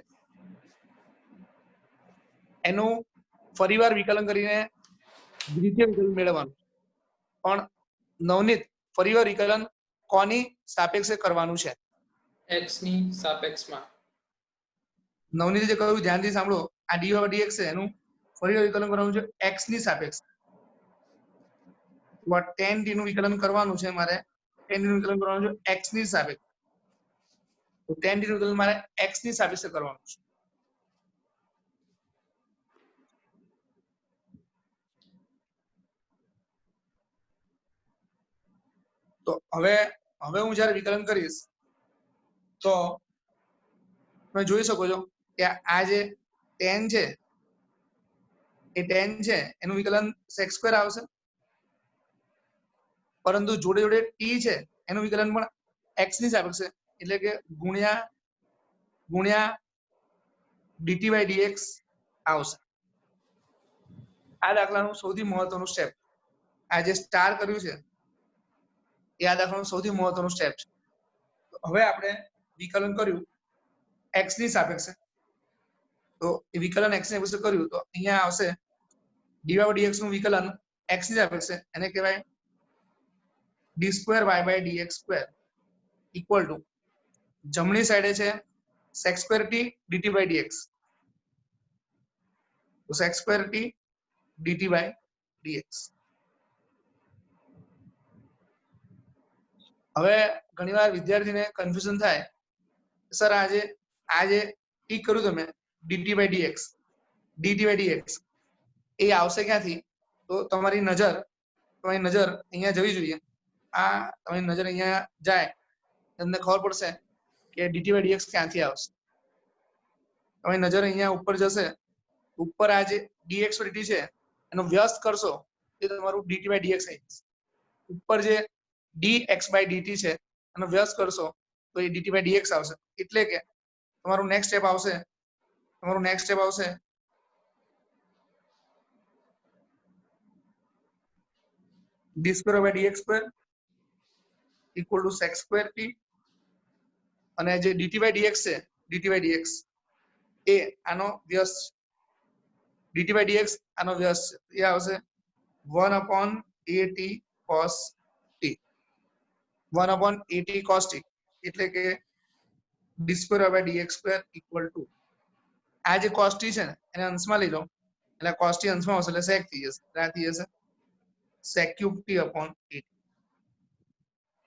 એનું ફરીવાર વિકલન કરીને દ્વિતીય વિકલન મેળવવાનું, પણ નવનીત ફરીવાર વિકલન કોની સાપેક્ષે કરવાનું છે? x ની સાપેક્ષમાં. નવનીત જે કહ્યું ધ્યાનથી સાંભળો, આ dy by dx છે એનું ફરીવાર વિકલન કરવાનું છે x ની સાપેક્ષે. tan t નું વિકલન કરવાનું છે મારે, tan t નું વિકલન કરવાનું છે x ની સાપેક્ષે, તો tan t નું વિકલન મારે x ની સાપેક્ષે કરવાનું છે. તો હવે હું જ્યારે વિકલન કરીશ તો તમે જોઈ શકો છો કે આ જે tan છે એ tan છે એનું વિકલન sec square આવશે, પરંતુ જોડે જોડે t છે એનું વિકલન પણ x ની સાપેક્ષે એટલે કે ગુણ્યા dt by dx આવશે. આ દાખલાનું સૌથી મહત્વનું સ્ટેપ, આ જે સ્ટાર કર્યું છે એ આ દાખલાનું સૌથી મહત્વનું સ્ટેપ છે. હવે આપણે વિકલન કર્યું x ની સાપેક્ષે, તો એ વિકલન x ની સાપેક્ષે કર્યું તો અહીંયા આવશે dy by dx નું વિકલન x ની સાપેક્ષે, એને કહેવાય d square y by dx square equal to જમણી સાઈડે છે sec square t dt by dx, તો sec square t dt by dx. હવે ઘણીવાર વિદ્યાર્થીને કન્ફ્યુઝન થાય સર આજે ઠીક કર્યું તમે dt by dx એ આવશે ક્યાંથી? તો તમારી નજર અહીંયા જવી જોઈએ, આ તમારી નજર અહીંયા જાય તમને ખબર પડશે કે dt by dx ક્યાંથી આવશે. તમારી નજર અહીંયા ઉપર જશે, ઉપર આ જે dx by dt છે એનો વ્યસ્ત કરશો એ તમારું dt by dx આવી જશે. ઉપર જે dx by dt છે એનો વ્યસ્ત કરશો તો એ dt by dx આવશે. એટલે કે તમારું નેક્સ્ટ સ્ટેપ આવશે d square by dx square equal to sec square t, અને જે dt by dx છે એ આનો વ્યસ્ત, dt by dx આનો વ્યસ્ત એ આવશે 1/at cos t, 1/at cos t, એટલે કે d square by dx square equal to આ જે cos t છે ને એને અંશમાં લઈ લો એટલે cos t અંશમાં આવશે એટલે sec થઈ જશે, આ થઈ જશે sec cube t upon 8.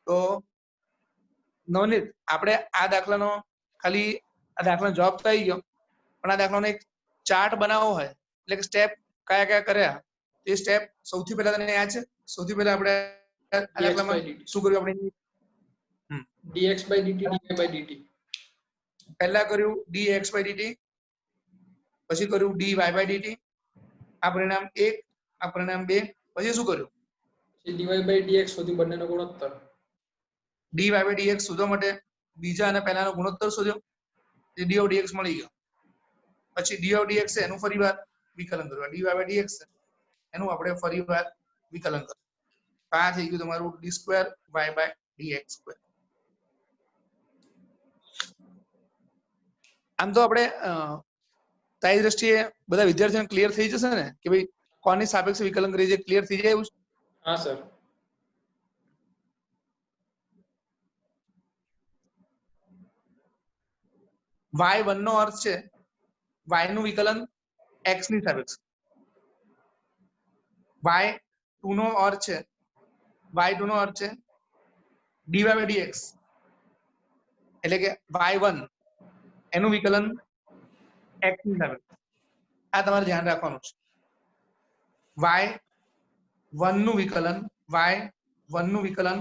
તો નવનીત આપણે આ દાખલાનો ખાલી આ દાખલાનો જવાબ તો આવી ગયો, પણ આ દાખલાનો એક ચાર્ટ બનાવવો હોય એટલે કે સ્ટેપ કયા કયા કર્યા એ સ્ટેપ સૌથી પહેલા તને યાદ છે? સૌથી પહેલા આપણે આ દાખલામાં શું કર્યું? આપણે dx by dt dy by dt. પહેલા કર્યું dx by dt, પછી કર્યું dy by dt, આ પરિણામ 1, આ પરિણામ 2, પછી શું કર્યું? dy by dx સુધી બંનેનો ગુણોત્તર. dy by dx શોધવા માટે બીજા અને પહેલાનો ગુણોત્તર શોધ્યો, જે dy dx મળી ગયો. પછી dy dx છે એનું ફરીવાર વિકલન કર્યું, dy by dx એનું આપણે ફરીવાર વિકલન કર્યું. આ થઈ ગયું તમારું d square y by dx square. આમ તો આપણે તારી દ્રષ્ટિએ બધા વિદ્યાર્થીઓને ક્લિયર થઈ જશે ને કે ભાઈ કોની સાપેક્ષે વિકલન કરી છે? ક્લિયર થઈ જાય એવું? હા સર. y1 નો અર્થ છે y નું વિકલન x ની સાપેક્ષે, y2 નો અર્થ છે dy by dx, એટલે કે y1 એનું વિકલન x ની સાપેક્ષે. આ તમારે ધ્યાન રાખવાનું છે. y1 નું વિકલન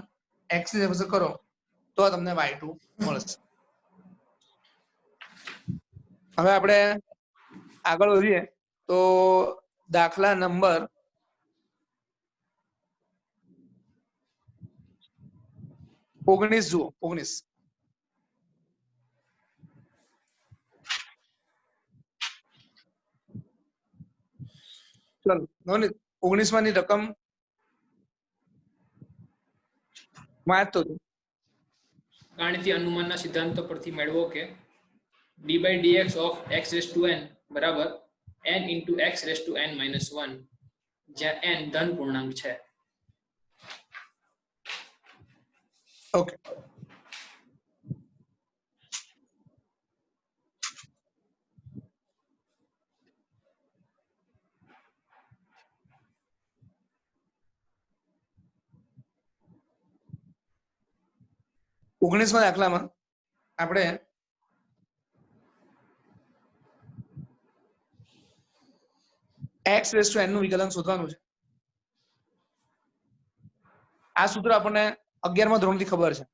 x ની સાપેક્ષે કરો તો તમને y2 મળશે. હવે આપણે આગળ વધીએ તો દાખલા નંબર 19 જુઓ. 19 ચલો નવનીત 19 માંની રકમ વાંચતો હતો. ગાણિતીય અનુમાનના સિદ્ધાંતો પરથી મેળવો કે d by dx of x raised to n બરાબર n into x raised to n minus 1, જ્યાં n ધન પૂર્ણાંક છે. ઓકે, ઓગણીસમાં દાખલામાં આપણે x raised to n નું વિકલન શોધવાનું છે. આ સૂત્ર આપણને 11મા ધોરણથી ખબર છે.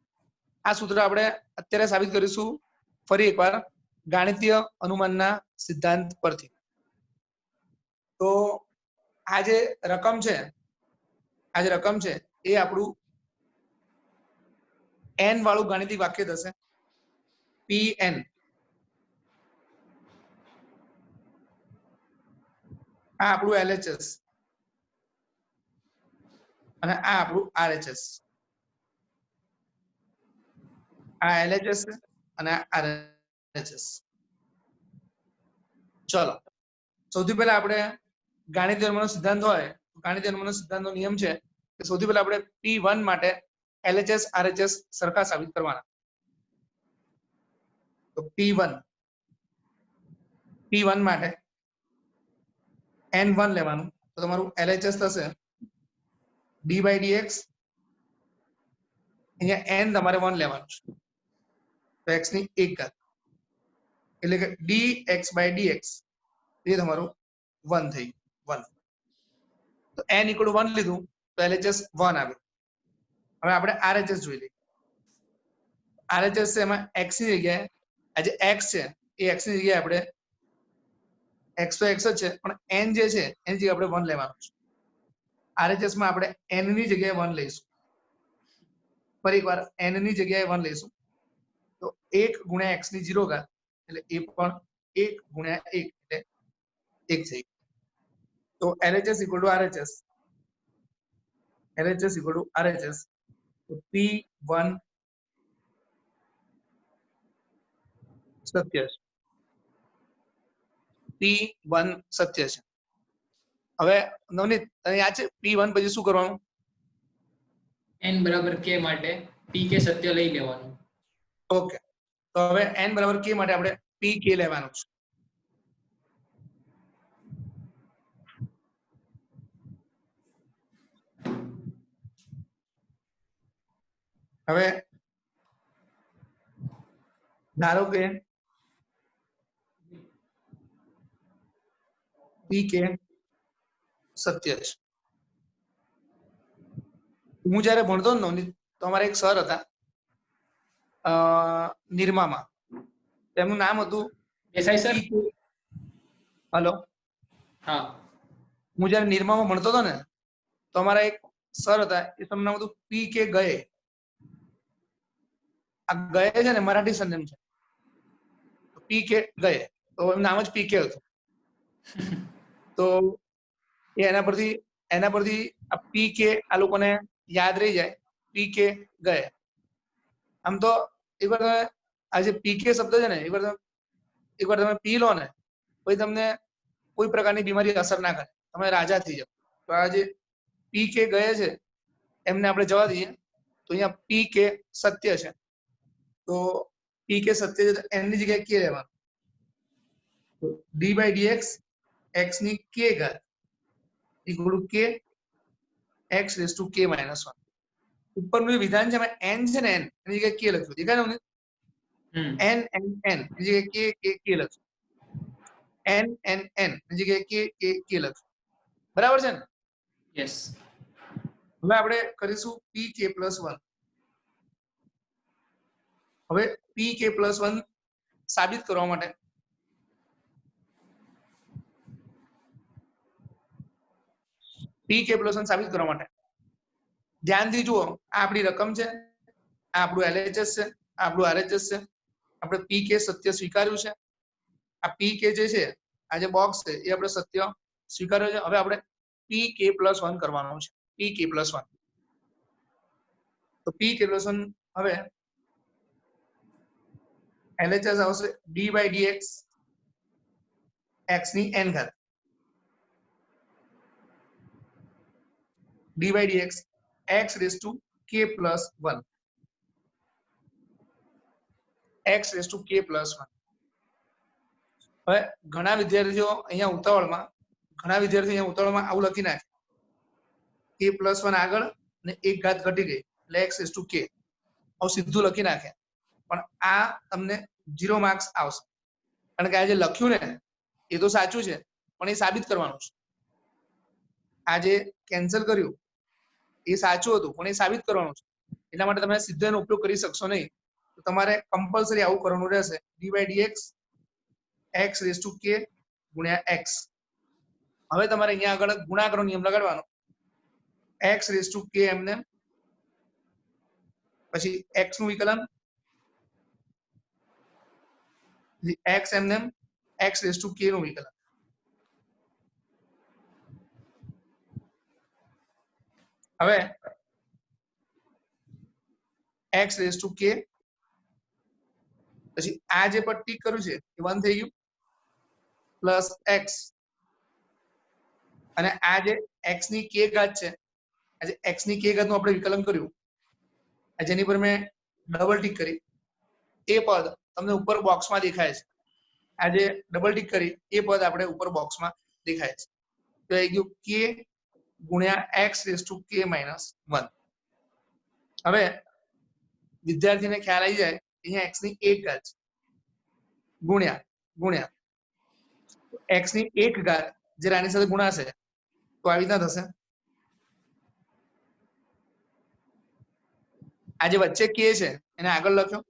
આ સૂત્ર આપણે અત્યારે સાબિત કરીશું ફરી એકવાર ગાણિતીય અનુમાનના સિદ્ધાંત પરથી. તો આ જે રકમ છે એ આપણું n વાળું ગાણિતિક વાક્ય થશે. pn આ આપણું LHS અને આ આપણું RHS. આ LHS અને આ RHS. ચલો સૌથી પહેલા આપણે ગાણિતીય અનુમાનનો સિદ્ધાંત હોય, ગાણિતીય અનુમાનનો સિદ્ધાંતનો નિયમ છે કે સૌથી પહેલા આપણે P1 માટે LHS RHS સરખા સાબિત કરવાના. તો P1 માટે n1 લેવાનું, તો તમારું LHS થશે d by dx, અહીંયા n તમારે 1 લેવાનું છે તો x ની 1 ઘાત, એટલે કે dx by dx એ તમારું 1 થઈ ગયું 1. તો n = 1 લીધું તો LHS 1 આવ્યું. હવે આપણે RHS જોઈ લઈએ. RHS છે એમાં x ની જગ્યાએ આ જે x છે એ x ની જગ્યાએ આપણે x તો x જ છે પણ n જે છે એની જગ્યાએ આપણે 1 લેવાનું છે. RHS માં આપણે n ની જગ્યાએ 1 લઈશું. ફરી એકવાર n ની જગ્યાએ 1 લઈશું તો 1 ગુણ્યા x ની 0 ઘાત, એટલે એ પણ 1 ગુણ્યા 1 એટલે 1 થઈ. તો LHS = RHS, LHS = RHS. તો P1 સત્ય છે, P1 સત્ય છે. હવે નવનીત તને યાદ છે P1 પછી શું કરવાનું? n બરાબર k માટે p k સત્ય લઈ લેવાનું. ઓકે, તો હવે n બરાબર k માટે આપણે pk લેવાનું છે. હવે ધારો કે પી કે સત્ય છે. હું જયારે ભણતો ને નવનીત, તો અમારા એક સર હતા નિરમામાં. તેમનું નામ હતું દેસાઈ સર. હલો, હા, હું જયારે નિરમામાં ભણતો હતો ને, તો અમારા એક સર હતા, એ તેમનું નામ હતું પી કે ગયે. આ ગયે છે ને મરાઠી સરનેમ છે, પી કે ગયે, તો એનું નામ જ પી કે હતું. તો એના પરથી આ પી કે આ લોકોને યાદ રહી જાય, પી કે ગયે. આમ તો એકવાર તમે આ જે પી કે શબ્દ છે ને, એકવાર તમે પી લો ને, પછી તમને કોઈ પ્રકારની બીમારી અસર ના કરે, તમે રાજા થઈ જાઓ. તો આ જે પી કે ગયે છે એમને આપણે જવા દઈએ. તો અહીંયા પી કે સત્ય છે, તો પી કે સત્ય છે તો એની જગ્યાએ કે રહેવાનું. તો ડી બાય ડીએક્સ એક્સ ની કે ઘાત ઇક્વલ ટુ કે એક્સ રેઝ ટુ કે માઇનસ 1. ઉપરનું વિધાન છે એમાં n છે ને, n એની જગ્યાએ કે લખ્યું, દેખાય ને? n n n એની જગ્યાએ કે લખ્યું, n n n એની જગ્યાએ કે લખ્યું. બરાબર છે ને? યસ. હવે આપણે કરીશું પી કે પ્લસ 1. હવે પી કે પ્લસ 1 સાબિત કરવા માટે પી કે પ્લસ 1 સાબિત કરવા માટે ધ્યાનથી જુઓ, આ આપણી રકમ છે, આ આપણું એલએચએસ છે, આ આપણું આરએચએસ છે. આપણે પી કે સત્ય સ્વીકાર્યું છે. આ પી કે જે છે, આ જે બોક્સ છે એ આપણે સત્ય સ્વીકાર્યો છે. હવે આપણે પી કે પ્લસ 1 કરવાનું છે, પી કે પ્લસ 1. તો પી કે પ્લસ 1 હવે એલએચએસ આવશે ડી બાય ડીએક્સ એક્સ ની n ઘાત, d by dx x raise to k plus 1, x raise to k plus 1. હવે ઘણા વિદ્યાર્થીઓ અહીંયા ઉતાવળમાં આવું લખી નાખે, કે પ્લસ 1 આગળ અને એક ઘાત ઘટી ગઈ એટલે એક્સ રેઝ ટુ કે, આવું સીધું લખી નાખે. પણ આ તમને 0 માર્ક્સ આવશે, કારણ કે આ જે લખ્યું ને એ તો સાચું છે, પણ એ સાબિત કરવાનું છે. આ જે કેન્સલ કર્યું એ સાચું હતું, પણ એ સાબિત કરવાનું છે. એટલા માટે તમે સીધો એનો ઉપયોગ કરી શકશો નહીં. તો તમારે કમ્પલસરી આવું કરવાનું રહેશે, d by dx x raise to k ગુણ્યા એક્સ. હવે તમારે અહીંયા આગળ ગુણાકારનો નિયમ લગાડવાનો, એક્સ રેઝ ટુ કે એમને, પછી એક્સ નું વિકલન, એક્સ એમને, એક્સ રેઝ ટુ કે નું વિકલન. હવે એક્સ રેઝ ટુ કે, પછી આ જે પર ટીક કર્યું છે એ 1 થઈ ગયું, પ્લસ એક્સ, અને આ જે એક્સ ની કે ઘાત છે, આ જે એક્સ ની કે ઘાત નું આપણે વિકલન કર્યું, જેની પર મેં ડબલ ટીક કરી, એ પદ તમને ઉપર બોક્સમાં દેખાય છે. આ જે ડબલ ટીક કરી એ પદ આપણે ઉપર બોક્સમાં દેખાય છે. તો આવી ગયું કે ગુણ્યા એક્સ રેઝ ટુ કે માઇનસ 1. હવે વિદ્યાર્થીને ખ્યાલ આવી જાય, અહીંયા એક્સ ની એક ઘાત છે, ગુણ્યા એક્સ ની એક ઘાત જે આની સાથે ગુણાશે તો આવી રીતના થશે. આ જે વચ્ચે કે છે એને આગળ લખ્યો,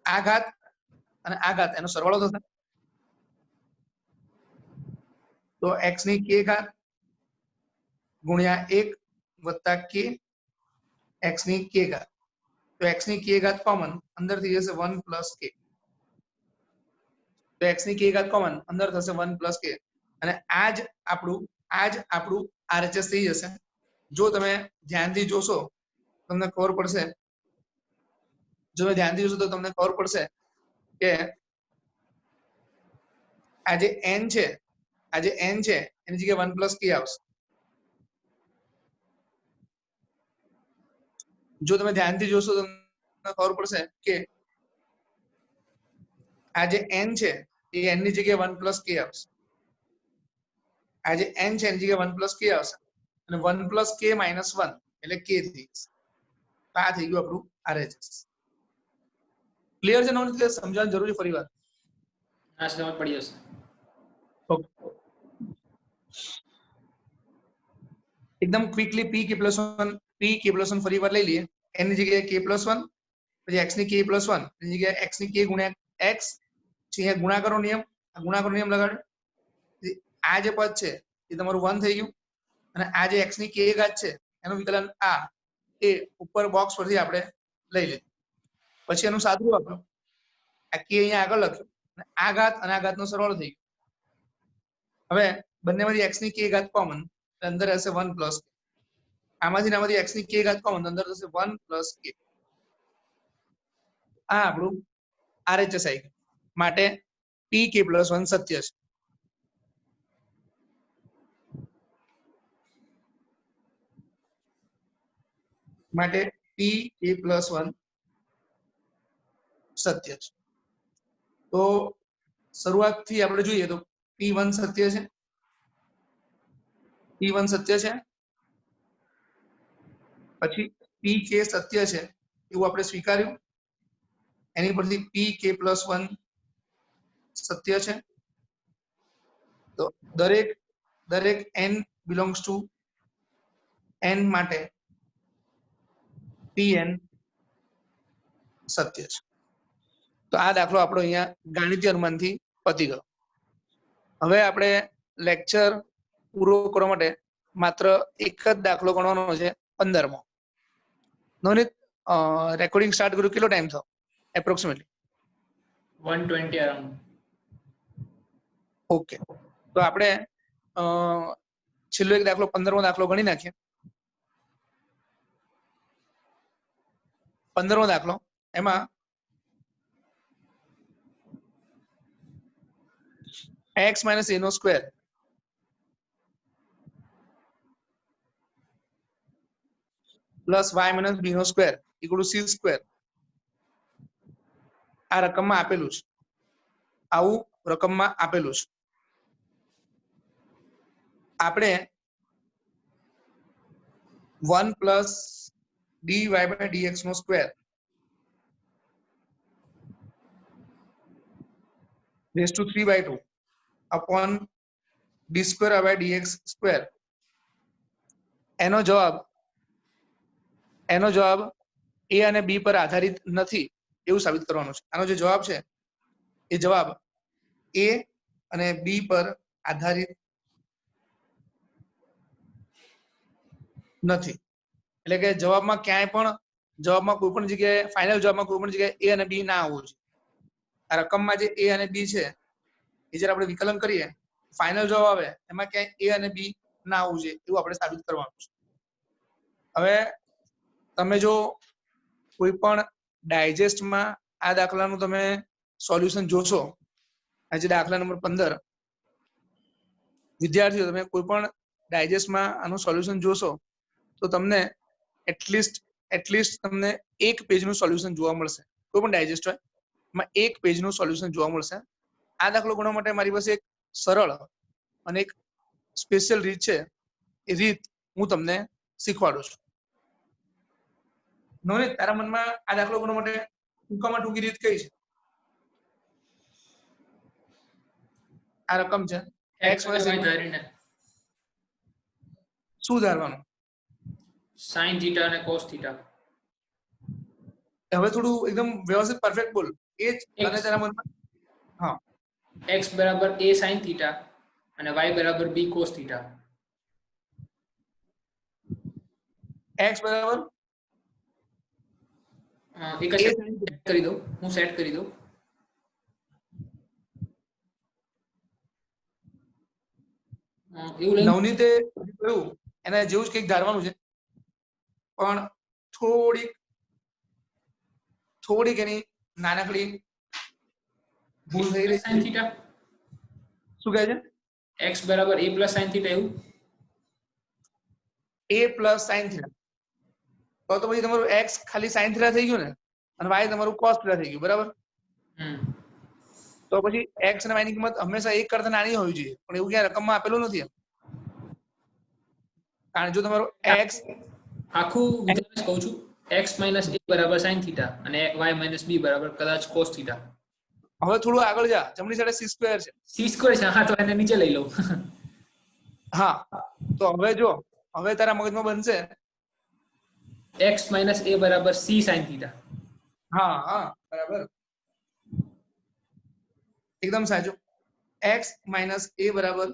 આ ઘાત અને આ ઘાત એનો સરવાળો થશે, તો એક્સ ની કે ઘાત ગુણ્યા 1 વત્તા કે એક્સ ની કે ઘાત. તો એક્સ ની કે ઘાત કોમન, અંદર થઈ જશે 1 પ્લસ કે. તો એક્સ ની કે ઘાત કોમન, અંદર થશે 1 પ્લસ કે, અને આ જ આપણું આરએચએસ થઈ જશે. જો તમે ધ્યાનથી જોશો તમને ખબર પડશે, કે આ જે n છે એની જગ્યાએ 1 પ્લસ કે આવશે. જો તમે ધ્યાનથી જોશો તો તમને ખબર પડશે કે આ જે n છે એ n ની જગ્યાએ 1 પ્લસ કે આવશે. આ જે n છે એની જગ્યાએ 1 પ્લસ કે આવશે, અને 1 પ્લસ કે માઇનસ 1 એટલે કે થઈ જશે. તો આ થઈ ગયું આપણું RHS. ક્લિયર છે? નોંધ ક્લિયર? સમજવાની જરૂર છે ફરી વાર? આ સમજ પડી જશે. એકદમ ક્વિકલી p k + 1 ફરી વાર લઈ લઈએ. n ની જગ્યાએ k + 1, પછી x ની k + 1 ની જગ્યાએ x ની k ગુણ્યા x, પછી અહીંયા ગુણાકારનો નિયમ, આ ગુણાકારનો નિયમ લગાડ્યો. આ જે પદ છે એ તમારું 1 થઈ ગયું, અને આ જે x ની k ઘાત છે એનું વિકલન આ એ ઉપર બોક્સ પરથી આપણે લઈ લીધું. પછી એનું સાદું આપ્યું, આ k અહીંયા આગળ લખ્યું, અને આ ઘાત અને આ ઘાતનો સરવાળો થઈ ગયો. હવે બંનેમાંથી x ની k ઘાત કોમન, અંદર હશે 1 + k. આમાંથી x ની k ઘાત કોમન, અંદર થશે 1 + k. આ આપણું RHS આવી ગયું. માટે p k + 1 સત્ય છે. માટે p k + 1 સત્ય છે. તો શરૂઆતથી આપણે જોઈએ તો p1 સત્ય છે, p1 સત્ય છે, પછી pk સત્ય છે એવું આપણે સ્વીકાર્યું. એની પરથી p k + 1 સત્ય છે. તો દરેક n belongs to n માટે pn સત્ય છે. તો આ દાખલો આપણો અહીંયા ગાણિતીય અનુમાનથી પતી ગયો. હવે આપણે લેક્ચર પૂરો કરવા માટે માત્ર એક જ દાખલો ગણવાનો છે, 15મો. નવનીત, રેકોર્ડિંગ સ્ટાર્ટ કર્યું કેટલો ટાઈમ થયો એપ્રોક્સિમેટલી? 120 અરાઉન્ડ. ઓકે, તો આપણે છેલ્લો એક દાખલો 15મો દાખલો ગણી નાખીએ. 15મો દાખલો, એમાં x - a² + y - b² = c². આ રકમમાં આપેલું છે, આવું રકમમાં આપેલું છે. આપણે 1 + dy/dx² ⁵ upon d²/dx², એનો જવાબ a અને b પર આધારિત નથી એવું સાબિત કરવાનું છે. આનો જે જવાબ છે એ જવાબ a અને b પર આધારિત નથી. એટલે કે જવાબમાં કોઈ પણ જગ્યાએ ફાઇનલ જવાબમાં કોઈ પણ જગ્યાએ a અને b ના આવવું જોઈએ. આ રકમમાં જે a અને b છે એ જ્યારે આપણે વિકલન કરીએ, ફાઇનલ જવાબ આવે એમાં ક્યાંય a અને b ના આવવું જોઈએ એવું આપણે સાબિત કરવાનું છે. હવે તમે જો કોઈ પણ ડાયજેસ્ટમાં આ દાખલાનું તમે સોલ્યુશન જોશો, આજે દાખલા નંબર 15, વિદ્યાર્થીઓ તમે કોઈ પણ ડાયજેસ્ટમાં આનું સોલ્યુશન જોશો તો તમને એટલીસ્ટ તમને 1 પેજનું સોલ્યુશન જોવા મળશે. કોઈ પણ ડાયજેસ્ટ હોય એમાં 1 પેજનું સોલ્યુશન જોવા મળશે. આ દાખલો ગણવા માટે મારી પાસે એક સરળ અને એક સ્પેશિયલ રીત છે. એ રીત હું તમને શીખવાડું છું. નોનીત, તારા મનમાં આ દાખલો ગણવા માટે ટૂંકામાં ટૂંકી રીત કઈ છે? આ રકમ છે x - a ધારીને શું ધારવાનું? sin θ અને cos θ. હવે થોડું એકદમ વ્યવસ્થિત પરફેક્ટ બોલ. એ જ તને તારા મનમાં. હા, x = a sin θ અને y = b cos θ. x બરાબર એક જ સેટ કરી દો, હું સેટ કરી દઉં. એવું લઈ નવનીતે કહ્યું એના જેવું જ કંઈક ધારવાનું છે, પણ થોડીક એની નાનકડી ભૂલ થઈ રહી sin છે. θ. શું કહે છે? x = a + sin θ એવું. a + sin θ. તો પછી તમારું x ખાલી sin θ થઈ ગયું ને, અને y તમારું cos θ થઈ ગયું, બરાબર? તો પછી x અને y ની કિંમત હંમેશા 1 કરતા નાની હોવી જોઈએ, પણ એવું ક્યાં રકમમાં આપેલું નથી. કારણ જો તમારું x આખું વિધાન કહું છું, x માઇનસ a બરાબર sin થીટા અને y માઇનસ b બરાબર કદાચ cos થીટા. હવે થોડું આગળ જા, જમણી સાઈડે c સ્ક્વેર છે. c સ્ક્વેર છે, હા, તો એને નીચે લઈ લઉં. હા, તો હવે જો, હવે તારા મગજમાં બનશે x માઇનસ a બરાબર c sin થીટા. હા હા બરાબર, એકદમ સાચું. x માઇનસ a બરાબર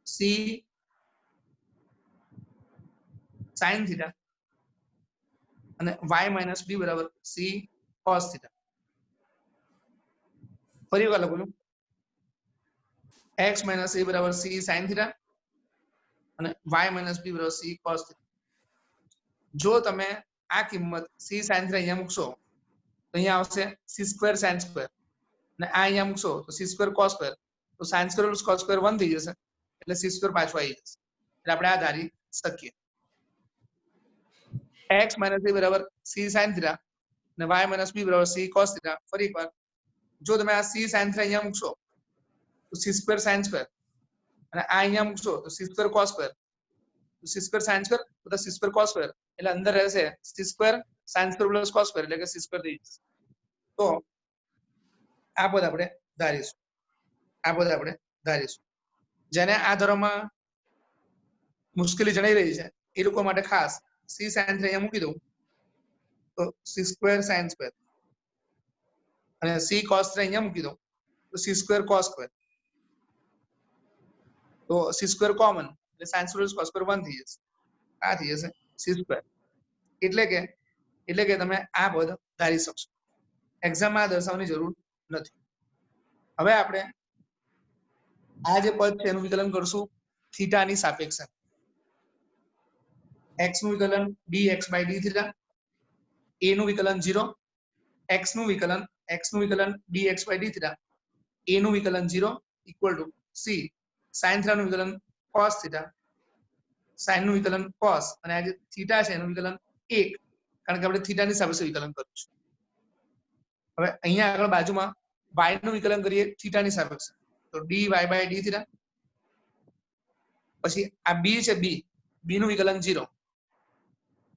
c sin થીટા અને y માઇનસ b બરાબર c cos થીટા. ફરી વાર લખું છું, x માઇનસ a બરાબર c sin થીટા અને y માઇનસ b બરાબર c cos થીટા. જો તમે આ કિંમત c sin થીટા અહીંયા મૂકશો તો અહીંયા આવશે c સ્ક્વેર sin સ્ક્વેર, અને આ અહીંયા મૂકશો તો c સ્ક્વેર cos સ્ક્વેર, તો sin square plus cos square 1 થઈ જશે, એટલે c સ્ક્વેર પાછું આવી જશે. એટલે આપણે આ ધારી શકીએ x માઇનસ a બરાબર c sin થીટા અને y માઇનસ b બરાબર c cos થીટા. ફરી એકવાર, જો તમે આ c sin થીટા અહીંયા મૂકશો તો c સ્ક્વેર sin સ્ક્વેર, અને આ અહીંયા મૂકશો તો c સ્ક્વેર cos સ્ક્વેર, તો c સ્ક્વેર sin સ્ક્વેર વત્તા c સ્ક્વેર cos સ્ક્વેર, એટલે અંદર રહેશે c square sin square plus cos square, એટલે કે c સ્ક્વેર થઈ જશે. તો આ પદ આપણે ધારીશું. જેને આ ધોરણમાં મુશ્કેલી જણાઈ રહી છે એ લોકો માટે ખાસ c sin થીટા અહીંયા મૂકી દઉં તો c સ્ક્વેર sin સ્ક્વેર, અને c cos થીટા અહીંયા મૂકી દઉં તો c સ્ક્વેર cos સ્ક્વેર, તો c સ્ક્વેર કોમન એટલે sin સ્ક્વેર cos સ્ક્વેર 1 થઈ જશે. આ થઈ જશે c સ્ક્વેર. એટલે કે તમે આ પદ ધારી શકશો. એક્ઝામમાં દર્શાવવાની જરૂર નથી. હવે આપણે આ જે પદ છે એનું વિકલન કરશું થીટાની સાપેક્ષે. x નું વિકલન dx by d theta, a નું વિકલન 0, x નું વિકલન dx by d theta, a નું વિકલન 0 equal to c sin theta નું વિકલન cos થીટા, sin નું વિકલન cos, અને આ જે થીટા છે એનું વિકલન 1, કારણ કે આપણે થીટાની સાપેક્ષે વિકલન કર્યું છે. હવે અહીંયા આગળ બાજુમાં y નું વિકલન કરીએ થીટાની સાપેક્ષે, તો dy by d થીટા, પછી આ b છે b નું વિકલન 0,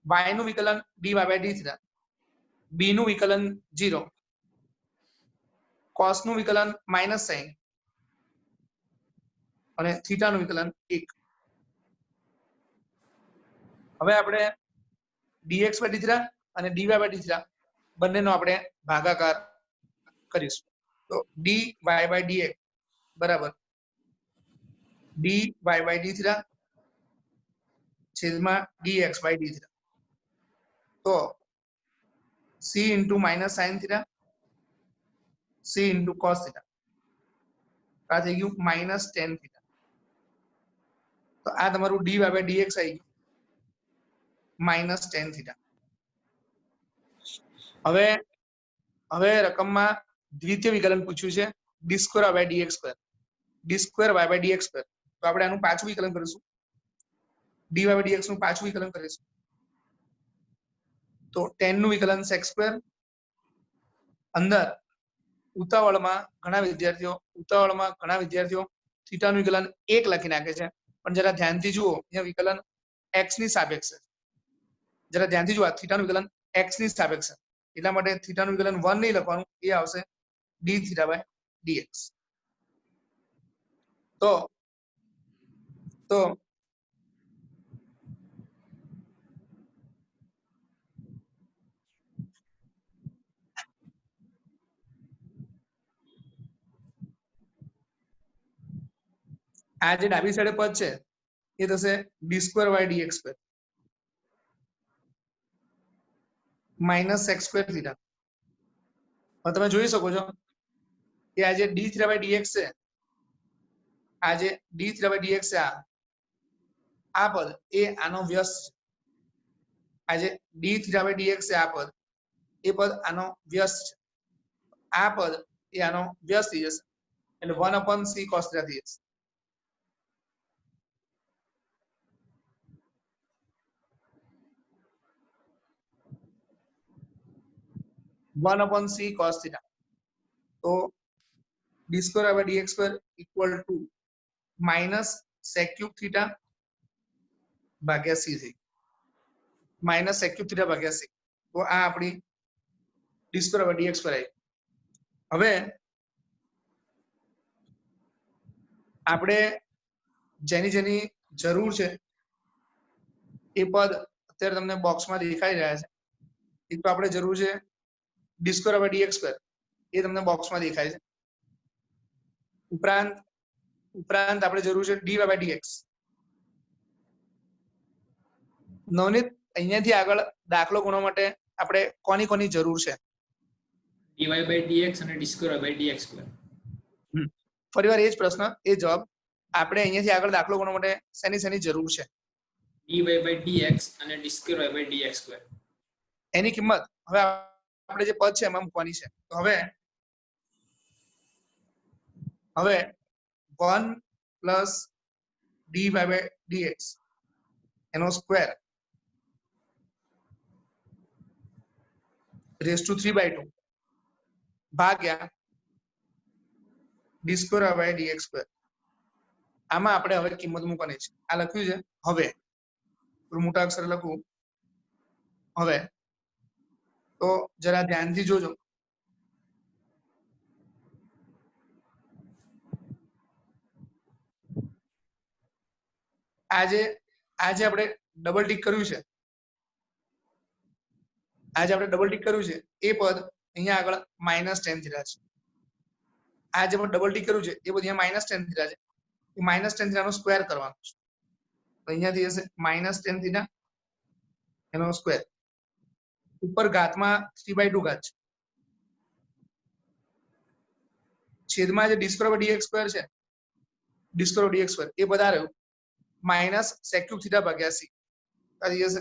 y નું વિકલન dy by d theta, b નું વિકલન 0, cos નું વિકલન માઇનસ સાઇન, અને થીટા નું વિકલન 1. હવે આપણે dx by d થીટા અને dy by d થીટા બંનેનો આપણે ભાગાકાર કરીશું. તો dy by dx બરાબર dy by d થીટા છેદમાં dx by d થીટા, તો c into minus sin theta c into cos theta, આ થઈ ગયું માઇનસ tan થીટા. તો આ તમારું dy by dx આવી ગયું માઇનસ tan થીટા. હવે રકમમાં દ્વિતીય વિકલન પૂછ્યું છે d square by dx square, d square y by dx square. તો આપણે આનું પાછું વિકલન કરીશું, dy by dx નું પાછું વિકલન કરીશું. તો tan નું વિકલન sec સ્ક્વેર, અંદર ઉતાવળમાં ઘણા વિદ્યાર્થીઓ થીટાનું વિકલન 1 લખી નાખે છે, પણ જરા ધ્યાનથી જુઓ અહીંયા વિકલન x ની સાપેક્ષે, જરા ધ્યાનથી જુઓ થીટાનું વિકલન x ની સાપેક્ષે, એટલા માટે થીટાનું વિકલન 1 નહીં લખવાનું, એ આવશે d થીટા by dx. તો આ જે ડાબી સાઈડે પદ છે એ થશે d square by dx square minus sec square theta. હવે તમે જોઈ શકો છો કે આ જે d થીટા by dx છે, આ જે d થીટા by dx છે, આ પદ એ આનો વ્યસ્ત છે. આ જે d થીટા by dx છે આ પદ, એ પદ આનો વ્યસ્ત છે. આ પદ એ આનો વ્યસ્ત થઈ જશે, એટલે 1/c cos થીટા થઈ જશે. 1/c cos theta. तो d square by dx square equal to minus sec cube theta Bhagya c થઈ. માઇનસ sec ક્યુબ થીટા ભાગ્યા c. તો આ આપણી d સ્ક્વેર over dx પર આવી. હવે આપણે જેની જેની જરૂર છે એ પદ અત્યારે તમને બોક્સમાં દેખાઈ રહ્યા છે. એક તો આપણે જરૂર છે d square over dx square, એ તમને બોક્સમાં દેખાય છે. ઉપરાંત આપણે જરૂર છે dy by dx. નવનીત, અહીંયાથી આગળ દાખલો ગણવા માટે આપણે કોની કોની જરૂર છે? dy by dx અને d square by dx square. ફરીવાર એ જ પ્રશ્ન, એ જવાબ. આપણે અહીંયાથી આગળ દાખલો ગણવા માટે શેની શેની જરૂર છે? dy by dx અને d square by dx square. એની કિંમત હવે આપણે જે પદ છે એમાં મૂકવાની છે. તો હવે 1 પ્લસ dy by dx એનો સ્ક્વેર રેઝ ટુ 3/2 ભાગ્યા d square by dx square. આમાં આપણે હવે કિંમત મૂકવાની છે. આ લખ્યું છે હવે, મોટા અક્ષરે લખું હવે. તો જરા ધ્યાનથી જોજો. આજે આપણે ડબલ ટીક કર્યું છે, એ પદ અહીંયા આગળ -tan થીટા છે. આ જે ડબલ ટીક કર્યું છે એ બધું અહીંયા -tan થીટા છે. એ -tan થીટા નો સ્ક્વેર કરવાનો છે. તો અહીંયાથી હશે -tan થીટા એનો સ્ક્વેર, ઉપર ઘાતમાં 3/2 ઘાત છે, છેદમાં જે d square over dx square છે, d square over dx square, એ બધા રહ્યું માઇનસ sec ક્યુબ થીટા ભાગ્યા c. આ થઈ જશે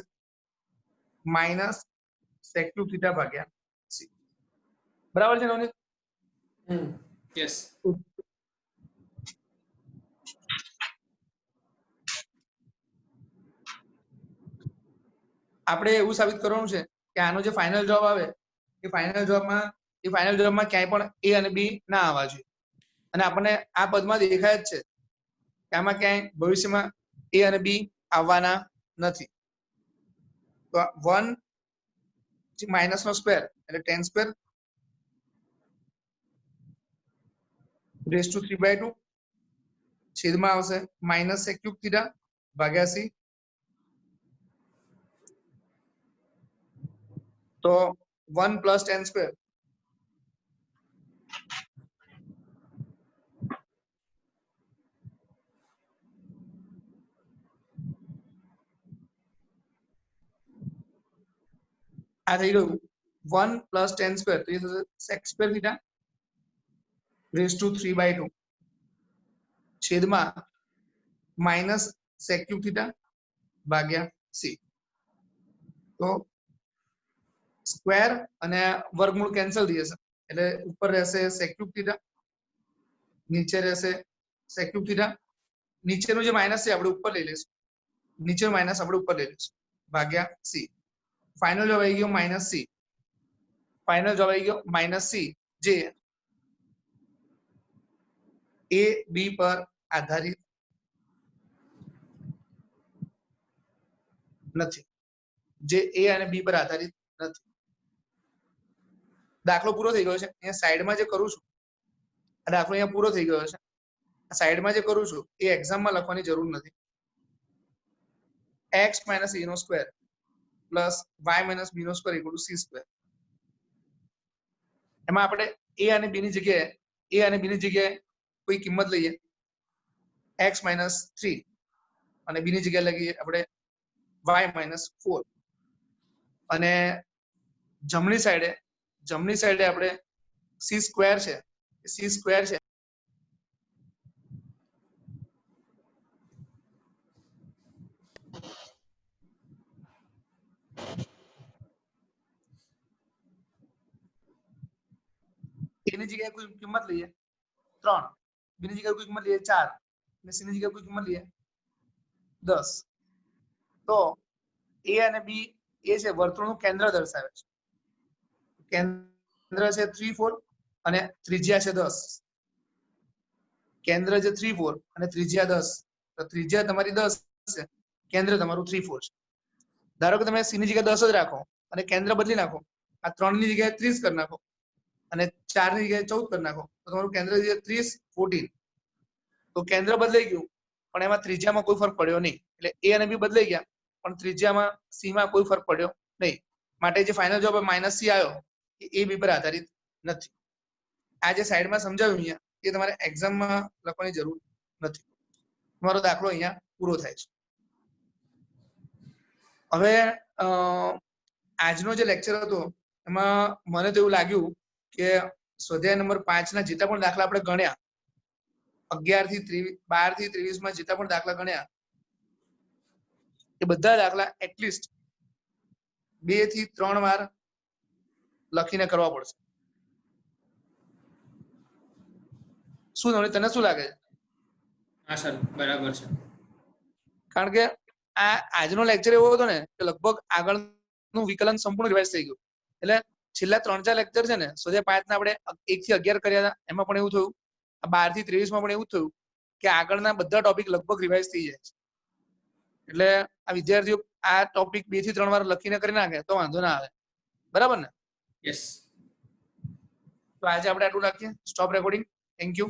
માઇનસ sec ક્યુબ થીટા ભાગ્યા c. બરાબર છે નવનીત? યસ. આપણે એવું સાબિત કરવાનું છે કે આનો જે ફાઇનલ જવાબ આવે એ ફાઇનલ જવાબમાં ક્યાંય પણ a અને b ના આવવા જોઈએ. અને આપણને આ પદમાં દેખાય જ છે કે આમાં ક્યાંય ભવિષ્યમાં a અને b આવવાના નથી. તો 1 માઇનસ નો સ્ક્વેર એટલે tan સ્ક્વેર રેઝ ટુ 3/2 છેદમાં આવશે માઇનસ sec ક્યુબ થીટા ભાગ્યા c. તો 1 પ્લસ tan સ્ક્વેર આ થઈ ગયું 1 પ્લસ tan સ્ક્વેર, તો એ થશે sec square theta raise to 3/2 છેદમાં માઇનસ sec ક્યુબ થીટા ભાગ્યા c. તો સ્ક્વેર અને વર્ગમૂળ કેન્સલ થઈ જશે એટલે ઉપર રહેશે sec ક્યુબ થીટા, નીચે રહેશે sec ક્યુબ થીટા. નીચેનું જે માઇનસ છે આપણે ઉપર લઈ લઈશું, નીચેનું માઇનસ આપણે ઉપર લઈ લઈશું ભાગ્યા c. ફાઇનલ જવાબ આવી ગયો -c. ફાઇનલ જવાબ આવી ગયો -c, જે a b પર આધારિત નથી, જે a અને b પર આધારિત નથી. દાખલો પૂરો થઈ ગયો છે. અહીંયા સાઈડમાં જે કરું છું, આ દાખલો અહીંયા પૂરો થઈ ગયો છે. સાઈડમાં જે કરું છું એ એક્ઝામમાં લખવાની જરૂર નથી. x - a નો સ્ક્વેર પ્લસ y - b નો square equal to c square. એમાં આપણે a અને b ની જગ્યાએ કોઈ કિંમત લઈએ x - 3 અને b ની જગ્યાએ લઈએ આપણે y - 4. અને જમણી સાઈડે આપણે c સ્ક્વેર છે, એની જગ્યાએ કોઈ કિંમત લઈએ 3, બીની જગ્યાએ કોઈ કિંમત લઈએ 4 અને c ની જગ્યાએ કોઈ કિંમત લઈએ 10. તો a અને b એ છે વર્તુળનું કેન્દ્ર દર્શાવે છે. કેન્દ્ર છે 3 4 અને ત્રિજ્યા છે 10. કેન્દ્ર છે 3 4 અને ત્રિજ્યા 10. તો ત્રિજ્યા તમારી 10 છે, કેન્દ્ર તમારું 3 4 છે. ધારો કે તમે c ની જગ્યાએ 10 જ રાખો અને કેન્દ્ર બદલી નાખો, આ 3 ની જગ્યાએ 30 કરી નાખો અને 4 ની જગ્યાએ 14 કરી નાખો, તો તમારું કેન્દ્ર છે 30 14, તો કેન્દ્ર બદલાઈ ગયું પણ એમાં ત્રિજ્યામાં કોઈ ફરક પડ્યો નહીં, એટલે a અને b બદલાઈ ગયા પણ ત્રિજ્યામાં c માં કોઈ ફરક પડ્યો નહીં, માટે જે ફાઇનલ જવાબ -c આવ્યો એ a b પર આધારિત નથી. આ જે સાઈડમાં સમજાવ્યું અહીંયા એ તમારે એક્ઝામમાં લખવાની જરૂર નથી. તમારો દાખલો અહીંયા પૂરો થાય છે. હવે આજનો જે લેક્ચર હતો એમાં મને તો એવું લાગ્યું કે સ્વાધ્યાય નંબર 5 ના જેટલા પણ દાખલા આપણે ગણ્યા, 11 થી 23, 12 થી 23 માં જેટલા પણ દાખલા ગણ્યા એ બધા દાખલા એટલીસ્ટ 2 થી 3 વાર લખીને કરવા પડશે. શું નવનીત, તને શું લાગે છે? હા સર, બરાબર છે. કારણ કે આ આજનો લેક્ચર એવો હતો ને કે લગભગ આગળનું વિકલન સંપૂર્ણ રિવાઇઝ થઈ ગયું. એટલે છેલ્લા 3-4 લેક્ચર છે ને સ્વાધ્યાય 5 ના આપણે 1 થી 11 કર્યા હતા, એમાં પણ એવું થયું. 12 થી 23 માં પણ એવું થયું કે આગળના બધા ટોપિક લગભગ રિવાઇઝ થઈ જાય છે. એટલે આ વિદ્યાર્થીઓ આ ટોપિક 2 થી 3 વાર લખીને કરી નાખે તો વાંધો ના આવે. બરાબર ને? યસ. તો આજે આપણે આટલું રાખીએ. Stop recording. Thank you.